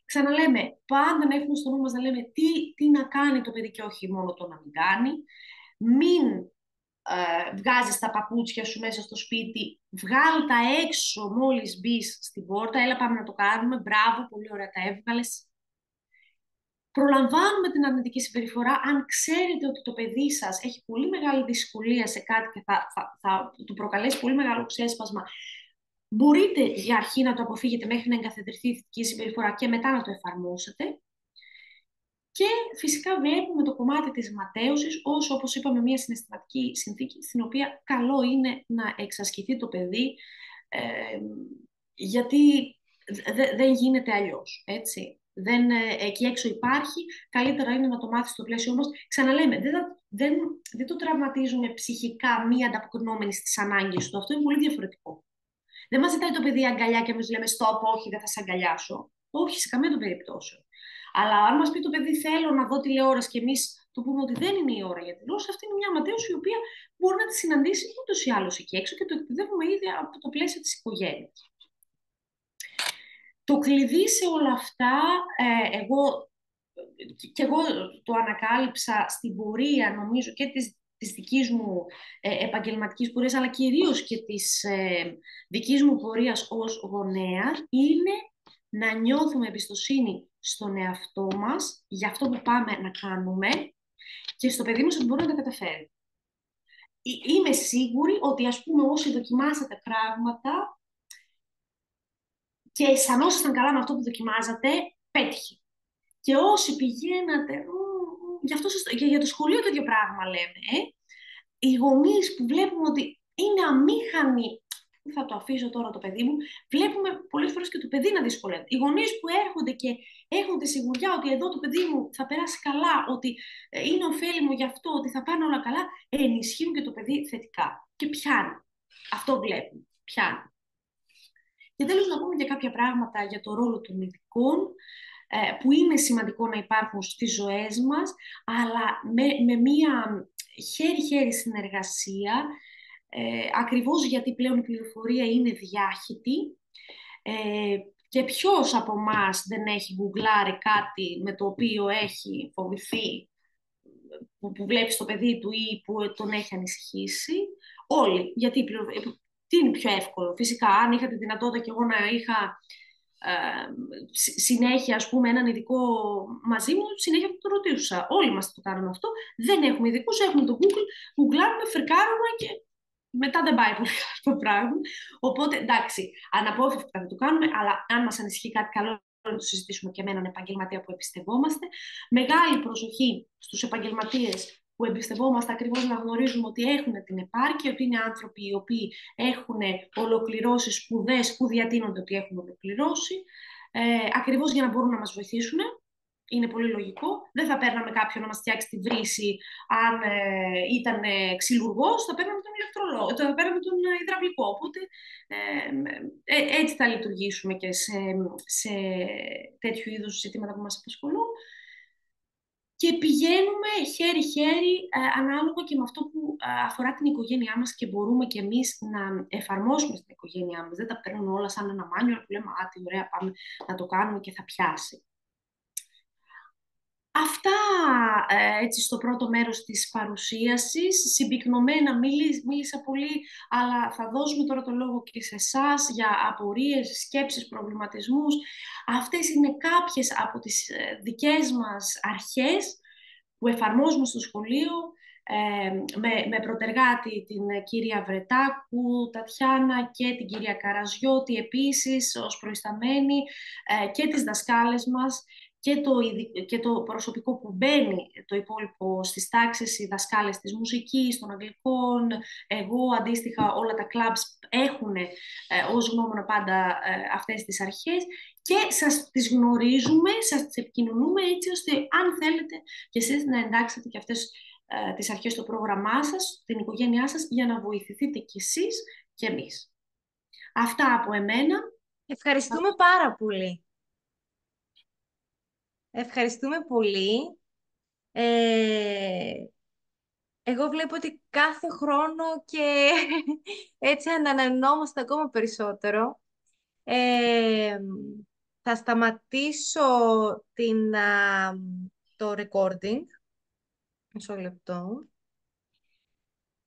Ξαναλέμε, πάντα να έχουμε στο νου μας να λέμε τι να κάνει το παιδί και όχι μόνο το να μην κάνει. Μην βγάζεις τα παπούτσια σου μέσα στο σπίτι, βγάλ τα έξω μόλις μπεις στην πόρτα, έλα πάμε να το κάνουμε, μπράβο, πολύ ωραία τα έβγαλες. προλαμβάνουμε την αρνητική συμπεριφορά αν ξέρετε ότι το παιδί σας έχει πολύ μεγάλη δυσκολία σε κάτι και θα του προκαλέσει πολύ μεγάλο ξέσπασμα. Μπορείτε για αρχή να το αποφύγετε μέχρι να εγκαθιδρυθεί η θετική συμπεριφορά και μετά να το εφαρμόσετε. Και φυσικά βλέπουμε το κομμάτι της ματέωσης ως, όπως είπαμε, μια συναισθηματική συνθήκη στην οποία καλό είναι να εξασκηθεί το παιδί, γιατί δεν γίνεται αλλιώς, έτσι. Εκεί έξω υπάρχει, καλύτερα είναι να το μάθεις στο πλαίσιο όμως. Ξαναλέμε, δεν το τραυματίζουμε ψυχικά μη ανταποκρινόμενοι στις ανάγκες του. Αυτό είναι πολύ διαφορετικό. Δεν μας ζητάει το παιδί αγκαλιά και εμείς λέμε stop, όχι, δεν θα σε αγκαλιάσω. Όχι, σε καμία των περιπτώσεων. Αλλά αν μας πει το παιδί θέλω να δω τηλεόραση και εμείς του πούμε ότι δεν είναι η ώρα για τηλεόραση, αυτή είναι μια ματέωση η οποία μπορεί να τη συναντήσει ούτως ή άλλως εκεί έξω και το εκπαιδεύουμε ήδη από το πλαίσιο της οικογένειας. Το κλειδί σε όλα αυτά, εγώ το ανακάλυψα στην πορεία, νομίζω, και της δικής μου επαγγελματικής πορείας, αλλά κυρίως και της δικής μου πορείας ως γονέα, είναι να νιώθουμε εμπιστοσύνη στον εαυτό μας για αυτό που πάμε να κάνουμε και στο παιδί μας ότι μπορεί να τα καταφέρει. Είμαι σίγουρη ότι, ας πούμε, όσοι δοκιμάσατε πράγματα και αισθανόσασταν καλά με αυτό που δοκιμάζατε, πέτυχε. Και όσοι πηγαίνατε, και για το σχολείο το ίδιο πράγμα λέμε, οι γονείς που βλέπουμε ότι είναι αμήχανοι, θα το αφήσω τώρα το παιδί μου, βλέπουμε πολλές φορές και το παιδί να δυσκολεύεται. Οι γονείς που έρχονται και έχουν τη σιγουριά ότι εδώ το παιδί μου θα περάσει καλά, ότι είναι ωφέλιμο γι' αυτό, ότι θα πάνε όλα καλά, ενισχύουν και το παιδί θετικά. Και πιάνει. Αυτό βλέπουμε. Πιάνει. Και τέλος να πούμε και κάποια πράγματα για το ρόλο των ειδικών, που είναι σημαντικό να υπάρχουν στις ζωές μας, αλλά με μία χέρι-χέρι συνεργασία, ακριβώς γιατί πλέον η πληροφορία είναι διάχυτη, και ποιος από εμάς δεν έχει γκουγκλάρει κάτι με το οποίο έχει φοβηθεί, που βλέπει στο παιδί του ή που τον έχει ανησυχήσει. Όλοι. Γιατί τι είναι πιο εύκολο? Φυσικά, αν είχα τη δυνατότητα και εγώ να είχα συνέχεια, ας πούμε, έναν ειδικό μαζί μου, συνέχεια θα το ρωτήσω. Όλοι μας το κάνουμε αυτό. Δεν έχουμε ειδικούς, έχουμε το Google, γκουγκλάρουμε, φρικάρουμε και μετά δεν πάει πολύ το πράγμα. Οπότε, εντάξει, αναπόφευκτα θα το κάνουμε, αλλά αν μας ανησυχεί κάτι καλό, να το συζητήσουμε και με έναν επαγγελματία που εμπιστευόμαστε. Μεγάλη προσοχή στους επαγγελματίες που εμπιστευόμαστε, ακριβώς να γνωρίζουμε ότι έχουν την επάρκεια, ότι είναι άνθρωποι οι οποίοι έχουν ολοκληρώσει σπουδές που διατείνονται ότι έχουν ολοκληρώσει, ακριβώς για να μπορούν να μας βοηθήσουν. Είναι πολύ λογικό. Δεν θα παίρναμε κάποιον να μας φτιάξει τη βρύση αν ήταν ξυλουργός, θα παίρναμε τον ηλεκτρολόγο, θα παίρναμε τον υδραυλικό. Οπότε έτσι θα λειτουργήσουμε και σε τέτοιου είδους ζητήματα που μας απασχολούν. Και πηγαίνουμε χέρι-χέρι ανάλογα και με αυτό που αφορά την οικογένειά μας και μπορούμε και εμείς να εφαρμόσουμε στην οικογένειά μας. Δεν τα παίρνουμε όλα σαν ένα μάνιο που λέμε «Α, τι ωραία, πάμε να το κάνουμε και θα πιάσει». Αυτά έτσι στο πρώτο μέρος της παρουσίασης. Συμπυκνωμένα μίλησα πολύ, αλλά θα δώσουμε τώρα το λόγο και σε εσάς για απορίες, σκέψεις, προβληματισμούς. Αυτές είναι κάποιες από τις δικές μας αρχές που εφαρμόζουμε στο σχολείο, με προτεργάτη την κυρία Βρετάκου, Τατιάνα και την κυρία Καραζιώτη επίσης ως προϊσταμένη, και τις δασκάλες μας και το προσωπικό που μπαίνει το υπόλοιπο στις τάξεις, οι δασκάλες της μουσικής, των αγγλικών, εγώ αντίστοιχα όλα τα κλαμπς έχουν ως γνώμονα πάντα αυτές τις αρχές και σας τις γνωρίζουμε, σας τις επικοινωνούμε έτσι ώστε αν θέλετε και εσείς να εντάξετε και αυτές τις αρχές στο πρόγραμμά σας, την οικογένειά σας, για να βοηθηθείτε κι εσείς και εμείς. Αυτά από εμένα. Ευχαριστούμε πάρα πολύ. Ευχαριστούμε πολύ. Εγώ βλέπω ότι κάθε χρόνο και έτσι ανανεωνόμαστε ακόμα περισσότερο. Θα σταματήσω το recording. Μισό λεπτό.